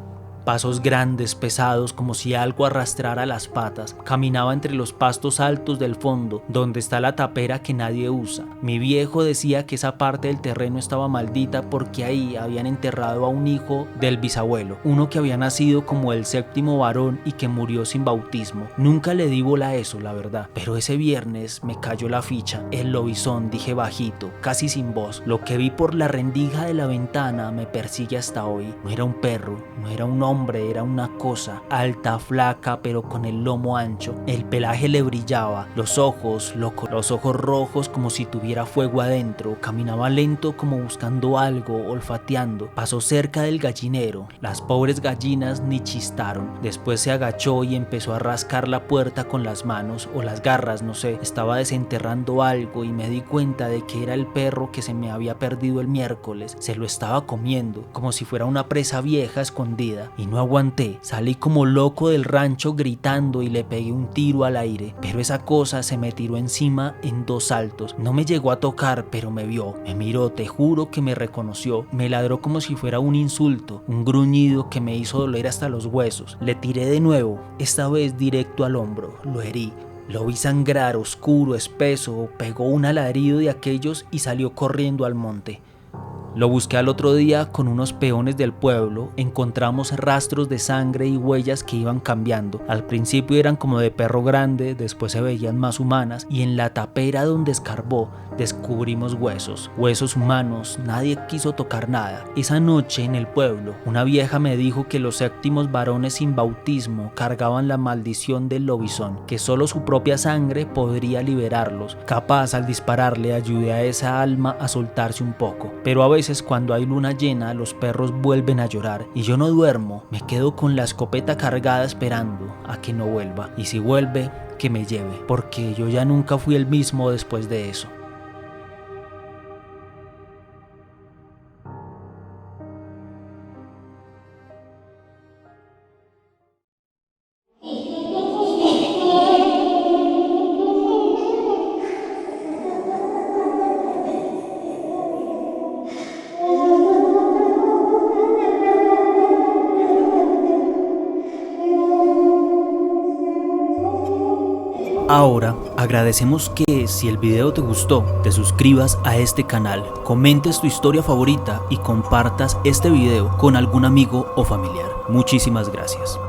Pasos grandes, pesados, como si algo arrastrara las patas. Caminaba entre los pastos altos del fondo, donde está la tapera que nadie usa. Mi viejo decía que esa parte del terreno estaba maldita porque ahí habían enterrado a un hijo del bisabuelo, uno que había nacido como el 7º varón y que murió sin bautismo. Nunca le di bola a eso, la verdad, pero ese viernes me cayó la ficha. El lobizón, dije bajito, casi sin voz. Lo que vi por la rendija de la ventana me persigue hasta hoy. No era un perro, no era un hombre, era una cosa alta, flaca, pero con el lomo ancho. El pelaje le brillaba, los ojos locos, los ojos rojos como si tuviera fuego adentro. Caminaba lento como buscando algo, olfateando. Pasó cerca del gallinero. Las pobres gallinas ni chistaron. Después se agachó y empezó a rascar la puerta con las manos o las garras, no sé. Estaba desenterrando algo y me di cuenta de que era el perro que se me había perdido el miércoles. Se lo estaba comiendo, como si fuera una presa vieja escondida. Y no aguanté, salí como loco del rancho gritando y le pegué un tiro al aire, pero esa cosa se me tiró encima en 2 saltos. No me llegó a tocar, pero me vio, me miró, te juro que me reconoció. Me ladró como si fuera un insulto, un gruñido que me hizo doler hasta los huesos. Le tiré de nuevo, esta vez directo al hombro, lo herí. Lo vi sangrar, oscuro, espeso, pegó un alarido de aquellos y salió corriendo al monte. Lo busqué al otro día con unos peones del pueblo, encontramos rastros de sangre y huellas que iban cambiando. Al principio eran como de perro grande, después se veían más humanas y en la tapera donde escarbó descubrimos huesos humanos, nadie quiso tocar nada. Esa noche en el pueblo, una vieja me dijo que los 7º varones sin bautismo cargaban la maldición del lobizón, que solo su propia sangre podría liberarlos. Capaz al dispararle ayudé a esa alma a soltarse un poco, pero a veces veces cuando hay luna llena los perros vuelven a llorar y yo no duermo, me quedo con la escopeta cargada esperando a que no vuelva, y si vuelve, que me lleve, porque yo ya nunca fui el mismo después de eso. Ahora agradecemos que si el video te gustó, te suscribas a este canal, comentes tu historia favorita y compartas este video con algún amigo o familiar. Muchísimas gracias.